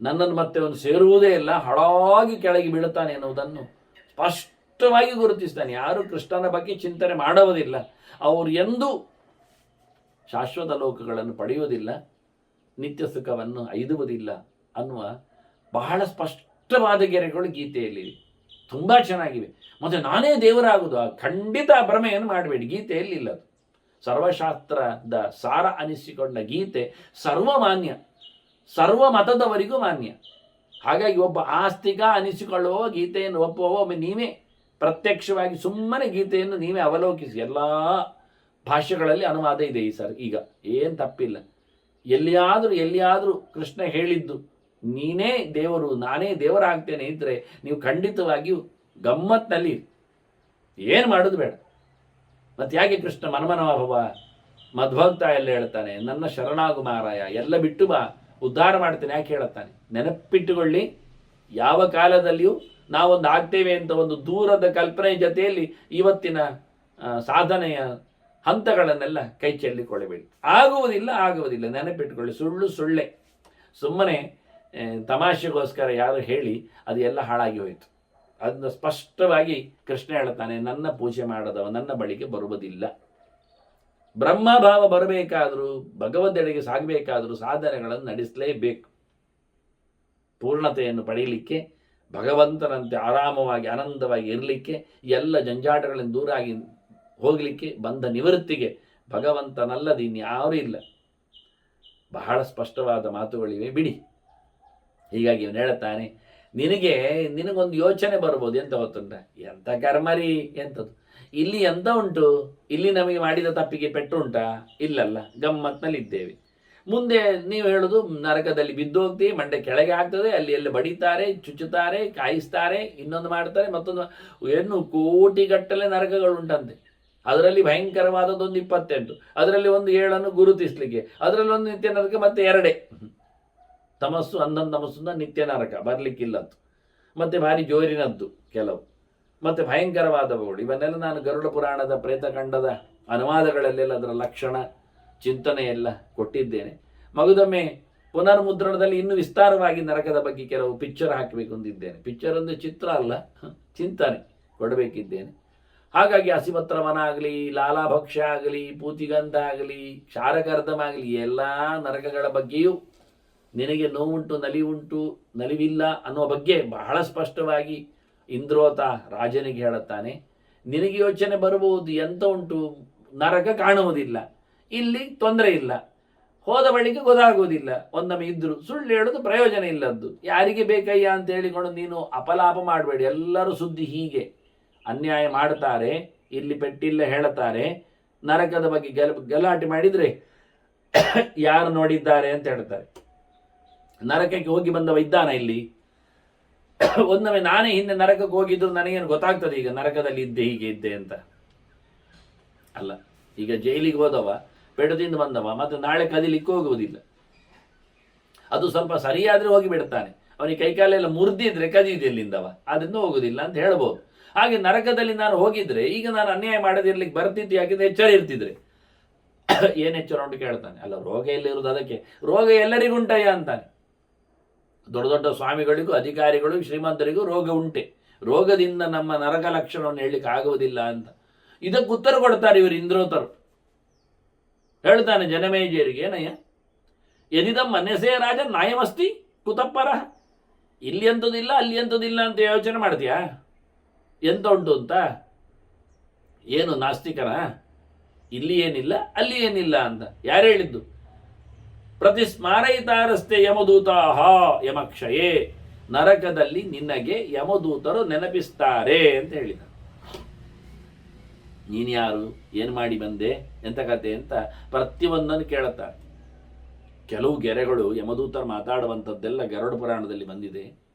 ನನ್ನನ್ನು ಮತ್ತೆ ಅವನು ಸೇರುವುದೇ ಇಲ್ಲ, ಹಾಳಾಗಿ ಕೆಳಗೆ ಬೀಳುತ್ತಾನೆ ಎನ್ನುವುದನ್ನು ಸ್ಪಷ್ಟವಾಗಿ ಗುರುತಿಸ್ತಾನೆ. ಯಾರು ಕೃಷ್ಣನ ಬಗ್ಗೆ ಚಿಂತನೆ ಮಾಡುವುದಿಲ್ಲ, ಅವರು ಎಂದೂ ಶಾಶ್ವತ ಲೋಕಗಳನ್ನು ಪಡೆಯುವುದಿಲ್ಲ, ನಿತ್ಯ ಸುಖವನ್ನು ಐದುವುದಿಲ್ಲ ಅನ್ನುವ ಬಹಳ ಸ್ಪಷ್ಟವಾದ ಗೆರೆಗಳು ಗೀತೆಯಲ್ಲಿವೆ. ತುಂಬ ಚೆನ್ನಾಗಿವೆ. ಮತ್ತು ನಾನೇ ದೇವರಾಗುವುದು, ಖಂಡಿತ ಭ್ರಮೆಯನ್ನು ಮಾಡಬೇಡಿ. ಗೀತೆಯಲ್ಲಿ ಇಲ್ಲ. ಸರ್ವಶಾಸ್ತ್ರದ ಸಾರ ಅನಿಸಿಕೊಂಡ ಗೀತೆ ಸರ್ವಮಾನ್ಯ, ಸರ್ವ ಮತದವರಿಗೂ ಮಾನ್ಯ. ಹಾಗಾಗಿ ಒಬ್ಬ ಆಸ್ತಿಕ ಅನಿಸಿಕೊಳ್ಳುವ, ಗೀತೆಯನ್ನು ಒಪ್ಪುವ ಒಮ್ಮೆ ನೀವೇ ಪ್ರತ್ಯಕ್ಷವಾಗಿ ಸುಮ್ಮನೆ ಗೀತೆಯನ್ನು ನೀವೇ ಅವಲೋಕಿಸಿ. ಎಲ್ಲ ಭಾಷೆಗಳಲ್ಲಿ ಅನುವಾದ ಇದೆ ಈಗ ಏನು ತಪ್ಪಿಲ್ಲ. ಎಲ್ಲಿಯಾದರೂ ಕೃಷ್ಣ ಹೇಳಿದ್ದು ನೀನೇ ದೇವರು, ನಾನೇ ದೇವರಾಗ್ತೇನೆ ಇದ್ರೆ ನೀವು ಖಂಡಿತವಾಗಿಯೂ ಗಮ್ಮತ್ನಲ್ಲಿ ಏನು ಮಾಡೋದು ಬೇಡ. ಮತ್ತೆ ಯಾಕೆ ಕೃಷ್ಣ ಮನ್ಮನಭವ ಮಧ್ವಕ್ತ ಎಲ್ಲ ಹೇಳ್ತಾನೆ, ನನ್ನ ಶರಣಾಗು ಮಾರಾಯ, ಎಲ್ಲ ಬಿಟ್ಟು ಬಾ, ಉದ್ಧಾರ ಮಾಡ್ತೇನೆ ಯಾಕೆ ಹೇಳುತ್ತಾನೆ. ನೆನಪಿಟ್ಟುಕೊಳ್ಳಿ, ಯಾವ ಕಾಲದಲ್ಲಿಯೂ ನಾವೊಂದು ಆಗ್ತೇವೆ ಅಂತ ಒಂದು ದೂರದ ಕಲ್ಪನೆ ಜೊತೆಯಲ್ಲಿ ಇವತ್ತಿನ ಸಾಧನೆಯ ಹಂತಗಳನ್ನೆಲ್ಲ ಕೈ ಚೆಲ್ಲಿಕೊಳ್ಳಬೇಡಿ. ಆಗುವುದಿಲ್ಲ, ನೆನಪಿಟ್ಟುಕೊಳ್ಳಿ. ಸುಳ್ಳೆ ಸುಮ್ಮನೆ ತಮಾಷೆಗೋಸ್ಕರ ಯಾರು ಹೇಳಿ ಅದು ಎಲ್ಲ ಹಾಳಾಗಿ ಹೋಯಿತು. ಅದನ್ನು ಸ್ಪಷ್ಟವಾಗಿ ಕೃಷ್ಣ ಹೇಳ್ತಾನೆ, ನನ್ನ ಪೂಜೆ ಮಾಡದವ ನನ್ನ ಬಳಿಗೆ ಬರುವುದಿಲ್ಲ. ಬ್ರಹ್ಮಭಾವ ಬರಬೇಕಾದರೂ, ಭಗವದ್ದೆಡೆಗೆ ಸಾಗಬೇಕಾದರೂ ಸಾಧನೆಗಳನ್ನು ನಡೆಸಲೇಬೇಕು. ಪೂರ್ಣತೆಯನ್ನು ಪಡೆಯಲಿಕ್ಕೆ, ಭಗವಂತನಂತೆ ಆರಾಮವಾಗಿ ಆನಂದವಾಗಿ ಇರಲಿಕ್ಕೆ, ಎಲ್ಲ ಜಂಜಾಟಗಳಿಂದ ದೂರಾಗಿ ಹೋಗಲಿಕ್ಕೆ, ಬಂದ ನಿವೃತ್ತಿಗೆ ಭಗವಂತನಲ್ಲದೆ ಇನ್ಯಾರೂ ಇಲ್ಲ. ಬಹಳ ಸ್ಪಷ್ಟವಾದ ಮಾತುಗಳಿವೆ, ಬಿಡಿ. ಹೀಗಾಗಿ ಇವನು ಹೇಳುತ್ತಾನೆ, ನಿನಗೊಂದು ಯೋಚನೆ ಬರ್ಬೋದು, ಎಂತ ಗೊತ್ತುಂಟ, ಎಂಥ ಕರ್ಮರಿ ಎಂಥದ್ದು, ಇಲ್ಲಿ ಎಂತ ಉಂಟು, ಇಲ್ಲಿ ನಮಗೆ ಮಾಡಿದ ತಪ್ಪಿಗೆ ಪೆಟ್ಟು ಉಂಟಾ? ಇಲ್ಲಲ್ಲ, ಗಮ್ಮತ್ನಲ್ಲಿ ಇದ್ದೇವೆ. ಮುಂದೆ ನೀವು ಹೇಳೋದು ನರಕದಲ್ಲಿ ಬಿದ್ದು ಹೋಗ್ತೀವಿ, ಮಂಡೆ ಕೆಳಗೆ ಆಗ್ತದೆ, ಅಲ್ಲಿ ಎಲ್ಲ ಬಡಿತಾರೆ, ಚುಚ್ಚುತ್ತಾರೆ, ಕಾಯಿಸ್ತಾರೆ, ಇನ್ನೊಂದು ಮಾಡ್ತಾರೆ, ಮತ್ತೊಂದು, ಏನು ಕೋಟಿಗಟ್ಟಲೆ ನರಕಗಳುಂಟಂತೆ. ಅದರಲ್ಲಿ ಭಯಂಕರವಾದದ್ದೊಂದು 28, ಅದರಲ್ಲಿ ಒಂದು 7 ಗುರುತಿಸ್ಲಿಕ್ಕೆ, ಅದರಲ್ಲಿ ಒಂದು ನಿತ್ಯ ನರಕ, ಮತ್ತೆ 2 ತಮಸ್ಸು 11 ತಮಸ್ಸು ನಿತ್ಯ ನರಕ ಬರಲಿಕ್ಕಿಲ್ಲದ್ದು, ಮತ್ತೆ ಭಾರಿ ಜೋರಿನದ್ದು ಕೆಲವು, ಮತ್ತೆ ಭಯಂಕರವಾದವುಗಳು. ಇವನ್ನೆಲ್ಲ ನಾನು ಗರುಡ ಪುರಾಣದ ಪ್ರೇತಖಂಡದ ಅನುವಾದಗಳಲ್ಲೆಲ್ಲ ಅದರ ಲಕ್ಷಣ ಚಿಂತನೆ ಎಲ್ಲ ಕೊಟ್ಟಿದ್ದೇನೆ. ಮಗುದೊಮ್ಮೆ ಪುನರ್ಮುದ್ರಣದಲ್ಲಿ ಇನ್ನೂ ವಿಸ್ತಾರವಾಗಿ ನರಕದ ಬಗ್ಗೆ ಕೆಲವು ಪಿಕ್ಚರ್ ಹಾಕಬೇಕು ಅಂದಿದ್ದೇನೆ. ಪಿಕ್ಚರ್ ಒಂದು ಚಿತ್ರ ಅಲ್ಲ, ಚಿಂತನೆ ಕೊಡಬೇಕಿದ್ದೇನೆ. ಹಾಗಾಗಿ ಹಸಿಪತ್ರವನ ಆಗಲಿ, ಲಾಲಾಭಕ್ಷ್ಯ ಆಗಲಿ, ಪೂತಿಗಂಧ ಆಗಲಿ, ಕ್ಷಾರಕರ್ದಮ ಆಗಲಿ, ಎಲ್ಲ ನರಕಗಳ ಬಗ್ಗೆಯೂ ನಿನಗೆ ನೋವುಂಟು, ನಲಿವಿಲ್ಲ ಅನ್ನುವ ಬಗ್ಗೆ ಬಹಳ ಸ್ಪಷ್ಟವಾಗಿ ಇಂದ್ರೋತ ರಾಜನಿಗೆ ಹೇಳುತ್ತಾನೆ. ನಿನಗೆ ಯೋಚನೆ ಬರಬಹುದು, ಎಂತ ಉಂಟು, ನರಕ ಕಾಣುವುದಿಲ್ಲ, ಇಲ್ಲಿ ತೊಂದರೆ ಇಲ್ಲ, ಹೋದ ಬಳಿಕ ಗೊತ್ತಾಗುವುದಿಲ್ಲ, ಒಂದೊಮ್ಮೆ ಇದ್ರು ಸುಳ್ಳು ಹೇಳೋದು ಪ್ರಯೋಜನ ಇಲ್ಲದ್ದು, ಯಾರಿಗೆ ಬೇಕಯ್ಯ ಅಂತ ಹೇಳಿಕೊಂಡು ನೀನು ಅಪಲಾಪ ಮಾಡಬೇಡಿ. ಎಲ್ಲರೂ ಸುದ್ದಿ ಹೀಗೆ ಅನ್ಯಾಯ ಮಾಡ್ತಾರೆ, ಇಲ್ಲಿ ಪೆಟ್ಟಿಲ್ಲ ಹೇಳುತ್ತಾರೆ, ನರಕದ ಬಗ್ಗೆ ಗಲಾಟೆ ಮಾಡಿದರೆ ಯಾರು ನೋಡಿದ್ದಾರೆ ಅಂತ ಹೇಳ್ತಾರೆ. ನರಕಕ್ಕೆ ಹೋಗಿ ಬಂದವ ಇದ್ದಾನ ಇಲ್ಲಿ? ಒಂದೊಮ್ಮೆ ನಾನೇ ಹಿಂದೆ ನರಕಕ್ಕೆ ಹೋಗಿದ್ರು ನನಗೇನು ಗೊತ್ತಾಗ್ತದೆ ಈಗ ನರಕದಲ್ಲಿ ಇದ್ದೆ ಹೀಗೆ ಇದ್ದೆ ಅಂತ? ಅಲ್ಲ. ಈಗ ಜೈಲಿಗೆ ಹೋದವ, ಪೆಡದಿಂದ ಬಂದವ, ಮತ್ತೆ ನಾಳೆ ಕದಿಲಿಕ್ಕೆ ಹೋಗುವುದಿಲ್ಲ. ಅದು ಸ್ವಲ್ಪ ಸರಿಯಾದ್ರೆ ಹೋಗಿ ಬಿಡ್ತಾನೆ, ಅವನಿಗೆ ಕೈಕಾಲೆಲ್ಲ ಮುರಿದಿದ್ರೆ ಕದಿಯುದು ಎಲ್ಲಿಂದವ, ಅದರಿಂದ ಹೋಗುದಿಲ್ಲ ಅಂತ ಹೇಳ್ಬೋದು. ಹಾಗೆ ನರಕದಲ್ಲಿ ನಾನು ಹೋಗಿದ್ರೆ ಈಗ ನಾನು ಅನ್ಯಾಯ ಮಾಡದಿರ್ಲಿಕ್ಕೆ ಬರ್ತಿದ್ದು, ಯಾಕಿದ್ರೆ ಎಚ್ಚರ ಇರ್ತಿದ್ರೆ. ಏನು ಎಚ್ಚರ ಉಂಟು ಕೇಳ್ತಾನೆ. ಅಲ್ಲ, ರೋಗ ಎಲ್ಲಿರುವುದು, ಅದಕ್ಕೆ ರೋಗ ಎಲ್ಲರಿಗುಂಟಯ್ಯ ಅಂತಾನೆ. ದೊಡ್ಡ ದೊಡ್ಡ ಸ್ವಾಮಿಗಳಿಗೂ, ಅಧಿಕಾರಿಗಳಿಗೂ, ಶ್ರೀಮಂತರಿಗೂ ರೋಗ ಉಂಟೆ. ರೋಗದಿಂದ ನಮ್ಮ ನರಕ ಲಕ್ಷಣವನ್ನು ಹೇಳಲಿಕ್ಕೆ ಆಗುವುದಿಲ್ಲ ಅಂತ ಇದಕ್ಕೆ ಉತ್ತರ ಕೊಡ್ತಾರೆ ಇವರು ಇಂದ್ರೋತರು. ಹೇಳ್ತಾನೆ ಜನಮೇಜಯರಿಗೆ, ಏನಯ್ಯ ಯದಿದಂ ಮನ್ಯಸೇ ರಾಜ ನಾಯಮಸ್ತಿ ಕುತಪ್ಪರ, ಇಲ್ಲಿ ಎಂಥದಿಲ್ಲ ಅಲ್ಲಿ ಎಂಥದಿಲ್ಲ ಅಂತ ಯೋಚನೆ ಮಾಡ್ತೀಯಾ? ಎಂತ ಉಂಟು ಅಂತ? ಏನು ನಾಸ್ತಿಕನ? ಇಲ್ಲಿ ಏನಿಲ್ಲ ಅಲ್ಲಿ ಏನಿಲ್ಲ ಅಂತ ಯಾರು ಹೇಳಿದ್ದು? ಪ್ರತಿ ಸ್ಮಾರಯಿತಾರಸ್ತೆ ಯಮದೂತಾಹ ಯಮಕ್ಷಯೇ, ನರಕದಲ್ಲಿ ನಿನಗೆ ಯಮದೂತರು ನೆನಪಿಸ್ತಾರೆ ಅಂತ ಹೇಳಿದ. ನೀನು ಯಾರು, ಏನು ಮಾಡಿ ಬಂದೆ, ಎಂತ ಕತೆ ಅಂತ ಪ್ರತಿಯೊಂದನ್ನು ಕೇಳುತ್ತಾರೆ. ಕೆಲವು ಗೆರೆಗಳು ಯಮದೂತರು ಮಾತಾಡುವಂಥದ್ದೆಲ್ಲ ಗರುಡ ಪುರಾಣದಲ್ಲಿ ಬಂದಿದೆ.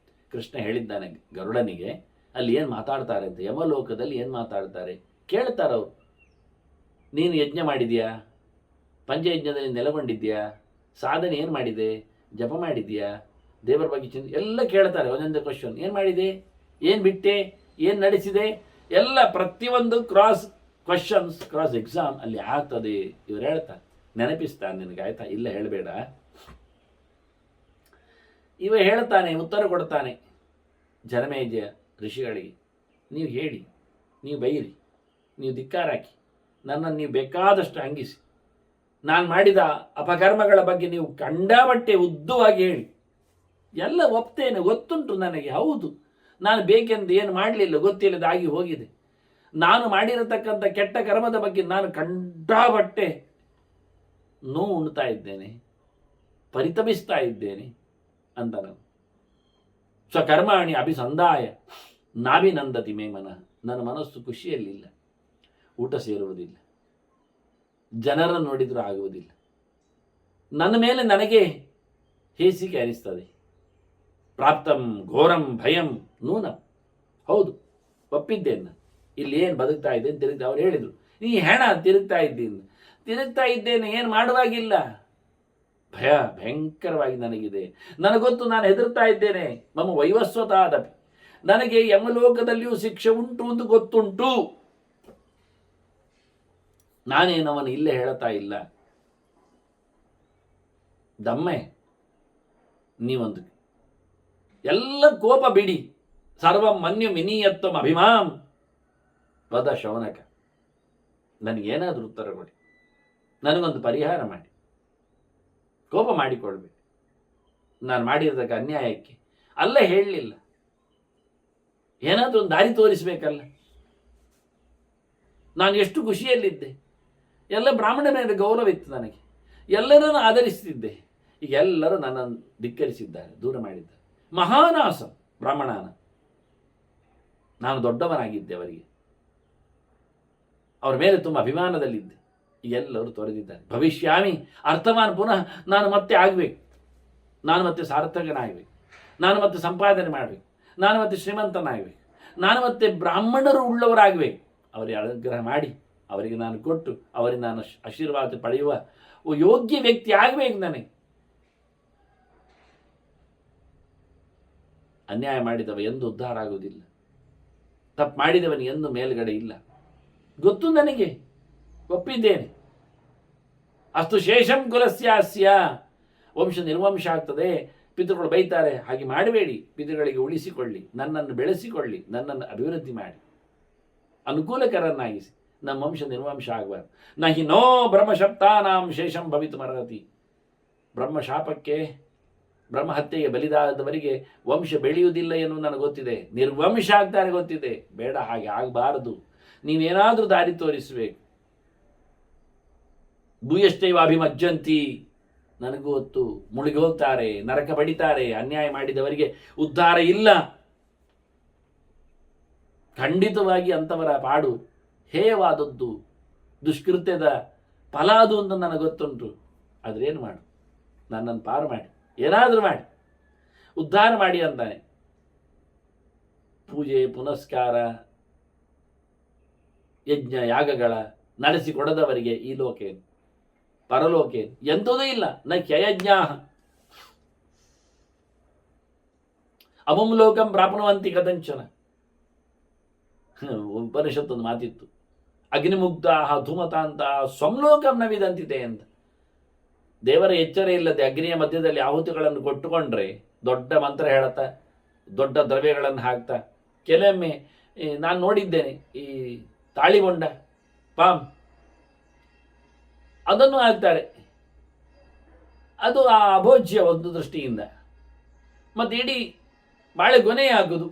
ಕೃಷ್ಣ ಹೇಳಿದ್ದಾನೆ ಗರುಡನಿಗೆ, ಅಲ್ಲಿ ಏನು ಮಾತಾಡ್ತಾರೆ ಅಂತ, ಯಮಲೋಕದಲ್ಲಿ ಏನು ಮಾತಾಡ್ತಾರೆ ಕೇಳ್ತಾರವ್ರು. ನೀನು ಯಜ್ಞ ಮಾಡಿದ್ಯಾ, ಪಂಚಯಜ್ಞದಲ್ಲಿ ನೆಲೆಗೊಂಡಿದ್ಯಾ, ಸಾಧನೆ ಏನು ಮಾಡಿದೆ, ಜಪ ಮಾಡಿದ್ಯಾ, ದೇವರ ಬಗ್ಗೆ ಎಲ್ಲ ಕೇಳ್ತಾರೆ. ಒಂದೊಂದೇ ಕ್ವಶನ್, ಏನು ಮಾಡಿದೆ, ಏನು ಬಿಟ್ಟೆ, ಏನು ನಡೆಸಿದೆ, ಎಲ್ಲ ಪ್ರತಿಯೊಂದು ಕ್ರಾಸ್ ಕ್ವಶನ್ಸ್, ಕ್ರಾಸ್ ಎಕ್ಸಾಮ್ ಅಲ್ಲಿ ಆಗ್ತದೆ. ಇವ್ರು ಹೇಳ್ತಾರೆ, ನೆನಪಿಸ್ತಾನೆ ನಿನಗೆ, ಆಯ್ತಾ, ಇಲ್ಲ ಹೇಳಬೇಡ. ಇವ ಹೇಳ್ತಾನೆ, ಉತ್ತರ ಕೊಡ್ತಾನೆ ಜನಮೇಜಯ ಋಷಿಗಳಿಗೆ, ನೀವು ಹೇಳಿ, ನೀವು ಬೈರಿ, ನೀವು ಧಿಕ್ಕಾರಾಕಿ, ನನ್ನನ್ನು ನೀವು ಬೇಕಾದಷ್ಟು ಅಂಗಿಸಿ, ನಾನು ಮಾಡಿದ ಅಪಕರ್ಮಗಳ ಬಗ್ಗೆ ನೀವು ಕಂಡಾಬಟ್ಟೆ ಉದ್ದವಾಗಿ ಹೇಳಿ, ಎಲ್ಲ ಒಪ್ತೇನೆ, ಗೊತ್ತುಂಟು ನನಗೆ, ಹೌದು ನಾನು ಬೇಕೆಂದು ಏನು ಮಾಡಲಿಲ್ಲ, ಗೊತ್ತಿಲ್ಲದಾಗಿ ಹೋಗಿದೆ. ನಾನು ಮಾಡಿರತಕ್ಕಂಥ ಕೆಟ್ಟ ಕರ್ಮದ ಬಗ್ಗೆ ನಾನು ಕಂಡಾಬಟ್ಟೆ ನೋವು ಉಣ್ತಾ ಇದ್ದೇನೆ, ಪರಿತಪಿಸ್ತಾ ಇದ್ದೇನೆ ಅಂತ. ನಾನು ಸ್ವಕರ್ಮಾಣಿ ಅಭಿಸಂದಾಯ ನಾಭಿನಂದತಿ ಮೇ ಮನಃ, ನನ್ನ ಮನಸ್ಸು ಖುಷಿಯಲ್ಲಿಲ್ಲ, ಊಟ ಸೇರುವುದಿಲ್ಲ, ಜನರನ್ನು ನೋಡಿದರೂ ಆಗುವುದಿಲ್ಲ, ನನ್ನ ಮೇಲೆ ನನಗೆ ಹೇಸಿಗೆ ಅನಿಸ್ತದೆ, ಪ್ರಾಪ್ತಂ ಘೋರಂ ಭಯಂ ನೂನಂ. ಹೌದು, ಒಪ್ಪಿದ್ದೇನೆ. ಇಲ್ಲಿ ಏನು ಬದುಕ್ತಾ ಇದ್ದೇನೆ ತಿರುಗ್ತಾ, ಅವ್ರು ಹೇಳಿದರು ನೀ ಹೆಣ ತಿರುಗ್ತಾ ಇದ್ದೇನೆ, ಏನು ಮಾಡುವಾಗಿಲ್ಲ. ಭಯ ಭಯಂಕರವಾಗಿ ನನಗಿದೆ, ನನಗೊತ್ತು, ನಾನು ಹೆದರ್ತಾ ಇದ್ದೇನೆ. ಮಮ ವೈವಸ್ವತಾದಪಿ, ನನಗೆ ಯಮಲೋಕದಲ್ಲಿಯೂ ಶಿಕ್ಷೆ ಉಂಟು ಅಂತ ಗೊತ್ತುಂಟು. ನಾನೇನವನು ಇಲ್ಲೇ ಹೇಳ್ತಾ ಇಲ್ಲ. ದಮ್ಮೆ ನೀವೊಂದು ಎಲ್ಲ ಕೋಪ ಬಿಡಿ, ಸರ್ವಂ ಮನ್ಯು ಮಿನೀಯತ್ವಂ ಅಭಿಮಾಂ ವದ ಶೌನಕ. ನನಗೇನಾದರೂ ಉತ್ತರ ಕೊಡಿ, ನನಗೊಂದು ಪರಿಹಾರ ಮಾಡಿ. ಕೋಪ ಮಾಡಿಕೊಳ್ಬೇಕು ನಾನು ಮಾಡಿರತಕ್ಕ ಅನ್ಯಾಯಕ್ಕೆ. ಅಲ್ಲ ಹೇಳಲಿಲ್ಲ, ಏನಾದರೂ ಒಂದು ದಾರಿ ತೋರಿಸಬೇಕಲ್ಲ. ನಾನು ಎಷ್ಟು ಖುಷಿಯಲ್ಲಿದ್ದೆ, ಎಲ್ಲ ಬ್ರಾಹ್ಮಣರ ಮೇಲೆ ಗೌರವ ಇತ್ತು ನನಗೆ, ಎಲ್ಲರನ್ನು ಆಧರಿಸುತ್ತಿದ್ದೆ. ಈಗ ಎಲ್ಲರೂ ನನ್ನನ್ನು ಧಿಕ್ಕರಿಸಿದ್ದಾರೆ, ದೂರ ಮಾಡಿದ್ದಾರೆ. ಮಹಾನಾಸ ಬ್ರಾಹ್ಮಣನ, ನಾನು ದೊಡ್ಡವನಾಗಿದ್ದೆ, ಅವರಿಗೆ ಅವರ ಮೇಲೆ ತುಂಬ ಅಭಿಮಾನದಲ್ಲಿದ್ದೆ. ಎಲ್ಲರೂ ತೊರೆದಿದ್ದಾರೆ. ಭವಿಷ್ಯಾಮಿ ಅರ್ಥವಾನ್, ಪುನಃ ನಾನು ಮತ್ತೆ ಆಗಬೇಕು, ನಾನು ಮತ್ತೆ ಸಾರ್ಥಕನಾಗಬೇಕು, ನಾನು ಮತ್ತೆ ಸಂಪಾದನೆ ಮಾಡಬೇಕು, ನಾನು ಮತ್ತೆ ಶ್ರೀಮಂತನಾಗಬೇಕು, ನಾನು ಮತ್ತೆ ಬ್ರಾಹ್ಮಣರು ಉಳ್ಳವರಾಗಬೇಕು. ಅವರಿಗೆ ಅನುಗ್ರಹ ಮಾಡಿ, ಅವರಿಗೆ ನಾನು ಕೊಟ್ಟು, ಅವರಿಗೆ ನಾನು ಆಶೀರ್ವಾದ ಪಡೆಯುವ ಯೋಗ್ಯ ವ್ಯಕ್ತಿ ಆಗಬೇಕು ನನಗೆ. ಅನ್ಯಾಯ ಮಾಡಿದವ ಎಂದು ಉದ್ಧಾರ ಆಗುವುದಿಲ್ಲ, ತಪ್ಪು ಮಾಡಿದವನಿಗೆ ಎಂದು ಮೇಲ್ಗಡೆ ಇಲ್ಲ. ಗೊತ್ತು ನನಗೆ, ಒಪ್ಪಿದ್ದೇನೆ. ಅಷ್ಟು ಶೇಷಂ ಕುಲಸ್ಯಾಸ್ಯ, ವಂಶ ನಿರ್ವಂಶ ಆಗ್ತದೆ, ಪಿತೃಗಳು ಬೈತಾರೆ. ಹಾಗೆ ಮಾಡಬೇಡಿ, ಪಿತೃಗಳಿಗೆ ಉಳಿಸಿಕೊಳ್ಳಿ, ನನ್ನನ್ನು ಬೆಳೆಸಿಕೊಳ್ಳಿ, ನನ್ನನ್ನು ಅಭಿವೃದ್ಧಿ ಮಾಡಿ, ಅನುಕೂಲಕರನ್ನಾಗಿಸಿ. ನಮ್ಮ ವಂಶ ನಿರ್ವಂಶ ಆಗಬಾರ್ದು. ನಹಿ ನೋ ಬ್ರಹ್ಮಶಪ್ತಾನಾಂ ಶೇಷಂ ಭವಿತುಮರ್ಹತಿ. ಬ್ರಹ್ಮಶಾಪಕ್ಕೆ, ಬ್ರಹ್ಮಹತ್ಯೆಗೆ ಬಲಿದಾದವರಿಗೆ ವಂಶ ಬೆಳೆಯುವುದಿಲ್ಲ ಎನ್ನುವುದು ನನಗೆ ಗೊತ್ತಿದೆ, ನಿರ್ವಂಶ ಆಗ್ತಾರೆ ಗೊತ್ತಿದೆ. ಬೇಡ, ಹಾಗೆ ಆಗಬಾರದು. ನೀವೇನಾದರೂ ದಾರಿ ತೋರಿಸಬೇಕು. ಭೂಯಷ್ಟೈವ ಅಭಿಮಜ್ಜಂತಿ, ನನಗೂ ಗೊತ್ತು, ಮುಳುಗಿ ಹೋಗ್ತಾರೆ, ನರಕ ಬಡಿತಾರೆ. ಅನ್ಯಾಯ ಮಾಡಿದವರಿಗೆ ಉದ್ಧಾರ ಇಲ್ಲ. ಖಂಡಿತವಾಗಿ ಅಂಥವರ ಪಾಡು ಹೇಯವಾದದ್ದು, ದುಷ್ಕೃತ್ಯದ ಫಲ ಅದು ಅಂತ ನನಗೆ ಗೊತ್ತುಂಟು. ಆದ್ರೇನು ಮಾಡು, ನನ್ನನ್ನು ಪಾರು ಮಾಡಿ, ಏನಾದರೂ ಮಾಡಿ, ಉದ್ಧಾರ ಮಾಡಿ ಅಂತಾನೆ. ಪೂಜೆ ಪುನಸ್ಕಾರ ಯಜ್ಞ ಯಾಗಗಳ ನಡೆಸಿಕೊಡದವರಿಗೆ ಈ ಲೋಕೇನು ಪರಲೋಕೇನು ಎಂಥದೂ ಇಲ್ಲ. ನ ಕ್ಯಯಜ್ಞ ಅಮುಂ ಲೋಕಂ ಪ್ರಾಪ್ನುವಂತಿ ಕದಂಚನ. ಉಪನಿಷತ್ತೊಂದು ಮಾತಿತ್ತು, ಅಗ್ನಿಮುಗ್ಧ ಧೂಮತಾಂತ ಸ್ವಂಲೋಕಂ ನ ವಿದಂತಿತೆ ಅಂತ. ದೇವರ ಎಚ್ಚರ ಇಲ್ಲದೆ ಅಗ್ನಿಯ ಮಧ್ಯದಲ್ಲಿ ಆಹುತಿಗಳನ್ನು ಕೊಟ್ಟುಕೊಂಡ್ರೆ, ದೊಡ್ಡ ಮಂತ್ರ ಹೇಳುತ್ತಾ, ದೊಡ್ಡ ದ್ರವ್ಯಗಳನ್ನು ಹಾಕ್ತಾ, ಕೆಲವೊಮ್ಮೆ ನಾನು ನೋಡಿದ್ದೇನೆ, ಈ ತಾಳಿಗೊಂಡ ಪಾಮ್ ಅದನ್ನು ಹಾಕ್ತಾರೆ. ಅದು ಆ ಅಭೋಜ್ಯ ಒಂದು ದೃಷ್ಟಿಯಿಂದ. ಮತ್ತು ಇಡೀ ಬಾಳೆ ಗೊನೆ ಆಗುವುದು.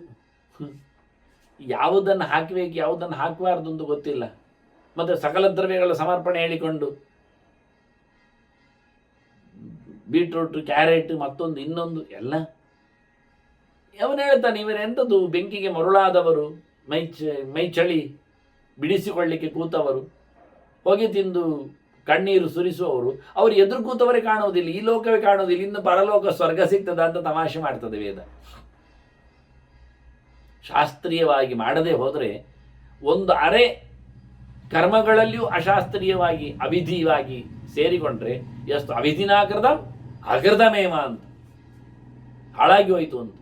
ಯಾವುದನ್ನು ಹಾಕಬೇಕು, ಯಾವುದನ್ನು ಹಾಕಬಾರ್ದು ಅಂತ ಗೊತ್ತಿಲ್ಲ. ಮತ್ತು ಸಕಲ ದ್ರವ್ಯಗಳ ಸಮರ್ಪಣೆ ಹೇಳಿಕೊಂಡು ಬೀಟ್ರೂಟ್, ಕ್ಯಾರೆಟ್, ಮತ್ತೊಂದು ಇನ್ನೊಂದು ಎಲ್ಲ. ಅವನು ಹೇಳ್ತಾನೆ, ಇವರೆಂಥದ್ದು ಬೆಂಕಿಗೆ ಮರುಳಾದವರು, ಮೈ ಚಳಿ ಬಿಡಿಸಿಕೊಳ್ಳಿಕ್ಕೆ ಕೂತವರು, ಹೊಗೆ ತಿಂದು ಕಣ್ಣೀರು ಸುರಿಸುವವರು. ಅವರು ಎದುರು ಕೂತವರೇ ಕಾಣುವುದಿಲ್ಲ, ಈ ಲೋಕವೇ ಕಾಣುವುದಿಲ್ಲ, ಇನ್ನು ಪರಲೋಕ ಸ್ವರ್ಗ ಸಿಗ್ತದ ಅಂತ ತಮಾಷೆ ಮಾಡ್ತದೆ ವೇದ. ಶಾಸ್ತ್ರೀಯವಾಗಿ ಮಾಡದೆ ಹೋದರೆ, ಒಂದು ಅರೆ ಕರ್ಮಗಳಲ್ಲಿಯೂ ಅಶಾಸ್ತ್ರೀಯವಾಗಿ ಅವಿಧಿಯಾಗಿ ಸೇರಿಕೊಂಡ್ರೆ ಎಷ್ಟು ಅವಿಧಿನಾಕೃತ ಅಕೃತಮೇವ ಅಂತ ಹಾಳಾಗಿ ಹೋಯಿತು ಅಂತ.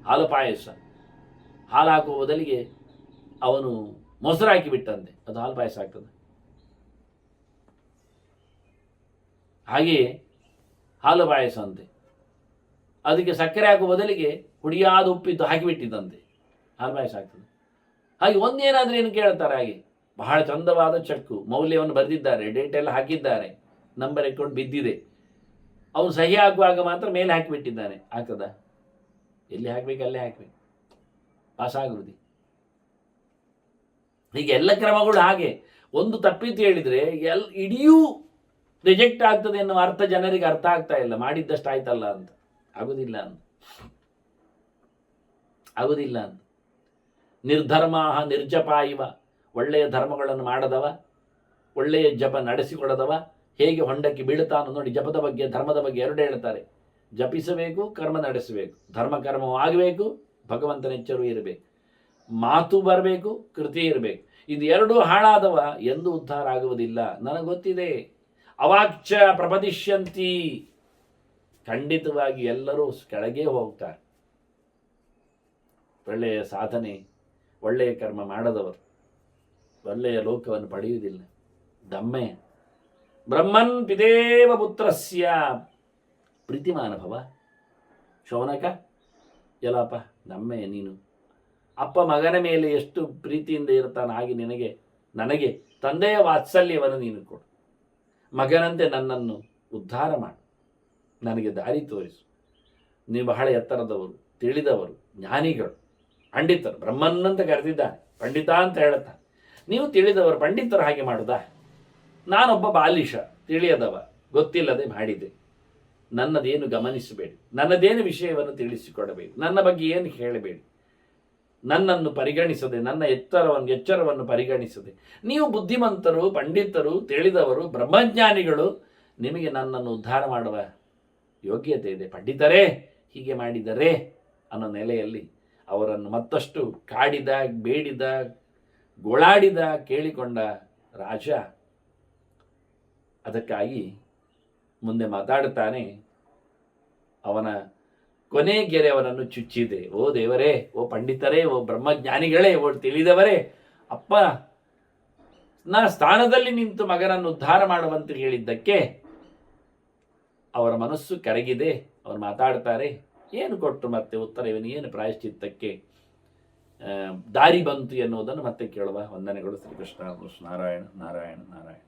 ಹಾಲು ಪಾಯಸ, ಹಾಲು ಹಾಕುವ ಬದಲಿಗೆ ಅವನು ಮೊಸರು ಹಾಕಿ ಬಿಟ್ಟಂತೆ, ಅದು ಹಾಲು ಪಾಯಸ ಆಗ್ತದೆ. ಹಾಗೆಯೇ ಹಾಲು ಪಾಯಸ ಅಂತೆ, ಅದಕ್ಕೆ ಸಕ್ಕರೆ ಹಾಕುವ ಬದಲಿಗೆ ಹುಡಿಯಾದ ಉಪ್ಪಿದ್ದು ಹಾಕಿಬಿಟ್ಟಿದ್ದಂತೆ, ಹಾಲು ಪಾಯಸ ಆಗ್ತದೆ. ಹಾಗೆ ಒಂದೇನಾದರೂ ಏನು ಕೇಳ್ತಾರೆ, ಹಾಗೆ ಬಹಳ ಚಂದವಾದ ಚೆಕ್ಕು, ಮೌಲ್ಯವನ್ನು ಬರೆದಿದ್ದಾರೆ, ಡೇಟ್ ಎಲ್ಲ ಹಾಕಿದ್ದಾರೆ, ನಂಬರ್ ಇಟ್ಕೊಂಡು ಬಿದ್ದಿದೆ. ಅವನು ಸಹಿ ಹಾಕುವಾಗ ಮಾತ್ರ ಮೇಲೆ ಹಾಕಿಬಿಟ್ಟಿದ್ದಾನೆ. ಆಗ್ತದ? ಎಲ್ಲಿ ಹಾಕಬೇಕು ಅಲ್ಲೇ ಹಾಕಬೇಕು, ಪಾಸ್ ಆಗುವುದು. ಹೀಗೆ ಎಲ್ಲ ಕ್ರಮಗಳು ಹಾಗೆ. ಒಂದು ತಪ್ಪಿತು ಹೇಳಿದರೆ ಇಡಿಯೂ ರಿಜೆಕ್ಟ್ ಆಗ್ತದೆ ಎನ್ನುವ ಅರ್ಥ ಜನರಿಗೆ ಅರ್ಥ ಆಗ್ತಾ ಇಲ್ಲ. ಮಾಡಿದ್ದಷ್ಟು ಆಯ್ತಲ್ಲ ಅಂತ. ಆಗುದಿಲ್ಲ ಅಂತ. ನಿರ್ಧರ್ಮ ನಿರ್ಜಪ ಇವ, ಒಳ್ಳೆಯ ಧರ್ಮಗಳನ್ನು ಮಾಡದವ, ಒಳ್ಳೆಯ ಜಪ ನಡೆಸಿಕೊಡದವ ಹೇಗೆ ಹೊಂಡಕ್ಕೆ ಬೀಳುತ್ತಾನೋ ನೋಡಿ. ಜಪದ ಬಗ್ಗೆ ಧರ್ಮದ ಬಗ್ಗೆ ಎರಡು ಹೇಳ್ತಾರೆ. ಜಪಿಸಬೇಕು, ಕರ್ಮ ನಡೆಸಬೇಕು, ಧರ್ಮ ಕರ್ಮವೂ ಆಗಬೇಕು, ಭಗವಂತನ ಎಚ್ಚರೂ ಇರಬೇಕು, ಮಾತು ಬರಬೇಕು, ಕೃತಿ ಇರಬೇಕು. ಇದು ಎರಡೂ ಹಾಳಾದವ ಎಂದು ಉದ್ಧಾರ ಆಗುವುದಿಲ್ಲ. ನನಗೆ ಗೊತ್ತಿದೆ. ಅವಾಚ್ಯ ಪ್ರಪದಿಷ್ಯಂತಿ, ಖಂಡಿತವಾಗಿ ಎಲ್ಲರೂ ಕೆಳಗೆ ಹೋಗ್ತಾರೆ. ಒಳ್ಳೆಯ ಸಾಧನೆ, ಒಳ್ಳೆಯ ಕರ್ಮ ಮಾಡದವರು ಒಳ್ಳೆಯ ಲೋಕವನ್ನು ಪಡೆಯುವುದಿಲ್ಲ. ದಮ್ಮೆ ಬ್ರಹ್ಮನ್ ಪಿತೇವ ಪುತ್ರಸ್ಯ ಪ್ರೀತಿಮಾನ ಭವ. ಶೌನಕ, ಎಲ್ಲಪ್ಪ ದಮ್ಮೆ, ನೀನು ಅಪ್ಪ ಮಗನ ಮೇಲೆ ಎಷ್ಟು ಪ್ರೀತಿಯಿಂದ ಇರ್ತಾನೆ ಹಾಗೆ ನನಗೆ ತಂದೆಯ ವಾತ್ಸಲ್ಯವನ್ನು ನೀನು ಕೊಡು. ಮಗನಂತೆ ನನ್ನನ್ನು ಉದ್ಧಾರ ಮಾಡು, ನನಗೆ ದಾರಿ ತೋರಿಸು. ನೀವು ಬಹಳ ಎತ್ತರದವರು, ತಿಳಿದವರು, ಜ್ಞಾನಿಗಳು, ಪಂಡಿತರು. ಬ್ರಹ್ಮನ್ನಂತ ಕರೆದಿದ್ದಾನೆ, ಪಂಡಿತ ಅಂತ ಹೇಳುತ್ತಾನೆ. ನೀವು ತಿಳಿದವರು, ಪಂಡಿತರು ಹಾಗೆ ಮಾಡುದಾ? ನಾನೊಬ್ಬ ಬಾಲಿಶ, ತಿಳಿಯದವ, ಗೊತ್ತಿಲ್ಲದೆ ಮಾಡಿದೆ. ನನ್ನದೇನು ಗಮನಿಸಬೇಡಿ, ನನ್ನದೇನು ವಿಷಯವನ್ನು ತಿಳಿಸಿಕೊಡಬೇಡಿ, ನನ್ನ ಬಗ್ಗೆ ಏನು ಹೇಳಬೇಡಿ. ನನ್ನನ್ನು ಪರಿಗಣಿಸದೆ, ನನ್ನ ಎಚ್ಚರವನ್ನು ಪರಿಗಣಿಸದೆ, ನೀವು ಬುದ್ಧಿವಂತರು, ಪಂಡಿತರು, ತಿಳಿದವರು, ಬ್ರಹ್ಮಜ್ಞಾನಿಗಳು, ನಿಮಗೆ ನನ್ನನ್ನು ಉದ್ಧಾರ ಮಾಡುವ ಯೋಗ್ಯತೆ ಇದೆ. ಪಂಡಿತರೇ ಹೀಗೆ ಮಾಡಿದರೆ ಅನ್ನೋ ನೆಲೆಯಲ್ಲಿ ಅವರನ್ನು ಮತ್ತಷ್ಟು ಕಾಡಿದ, ಬೇಡಿದ, ಗೋಳಾಡಿದ, ಕೇಳಿಕೊಂಡ ರಾಜ ಅದಕ್ಕಾಗಿ ಮುಂದೆ ಮಾತಾಡುತ್ತಾನೆ. ಅವನ ಕೊನೆ ಗೆರೆ ಅವನನ್ನು ಚುಚ್ಚಿದೆ. ಓ ದೇವರೇ, ಓ ಪಂಡಿತರೇ, ಓ ಬ್ರಹ್ಮಜ್ಞಾನಿಗಳೇ, ಓ ತಿಳಿದವರೇ, ಅಪ್ಪ ನನ್ನ ಸ್ಥಾನದಲ್ಲಿ ನಿಂತು ಮಗನನ್ನು ಉದ್ಧಾರ ಮಾಡುವಂತೆ ಹೇಳಿದ್ದಕ್ಕೆ ಅವರ ಮನಸ್ಸು ಕರಗಿದೆ. ಅವರು ಮಾತಾಡ್ತಾರೆ. ಏನು ಕೊಟ್ಟು ಮತ್ತೆ ಉತ್ತರ, ಇವನು ಏನು ಪ್ರಾಯಶ್ಚಿತ್ತಕ್ಕೆ ದಾರಿ ಬಂತು ಎನ್ನುವುದನ್ನು ಮತ್ತೆ ಕೇಳುವ. ವಂದನೆಗಳು. ಶ್ರೀಕೃಷ್ಣ ನಾರಾಯಣ ನಾರಾಯಣ ನಾರಾಯಣ.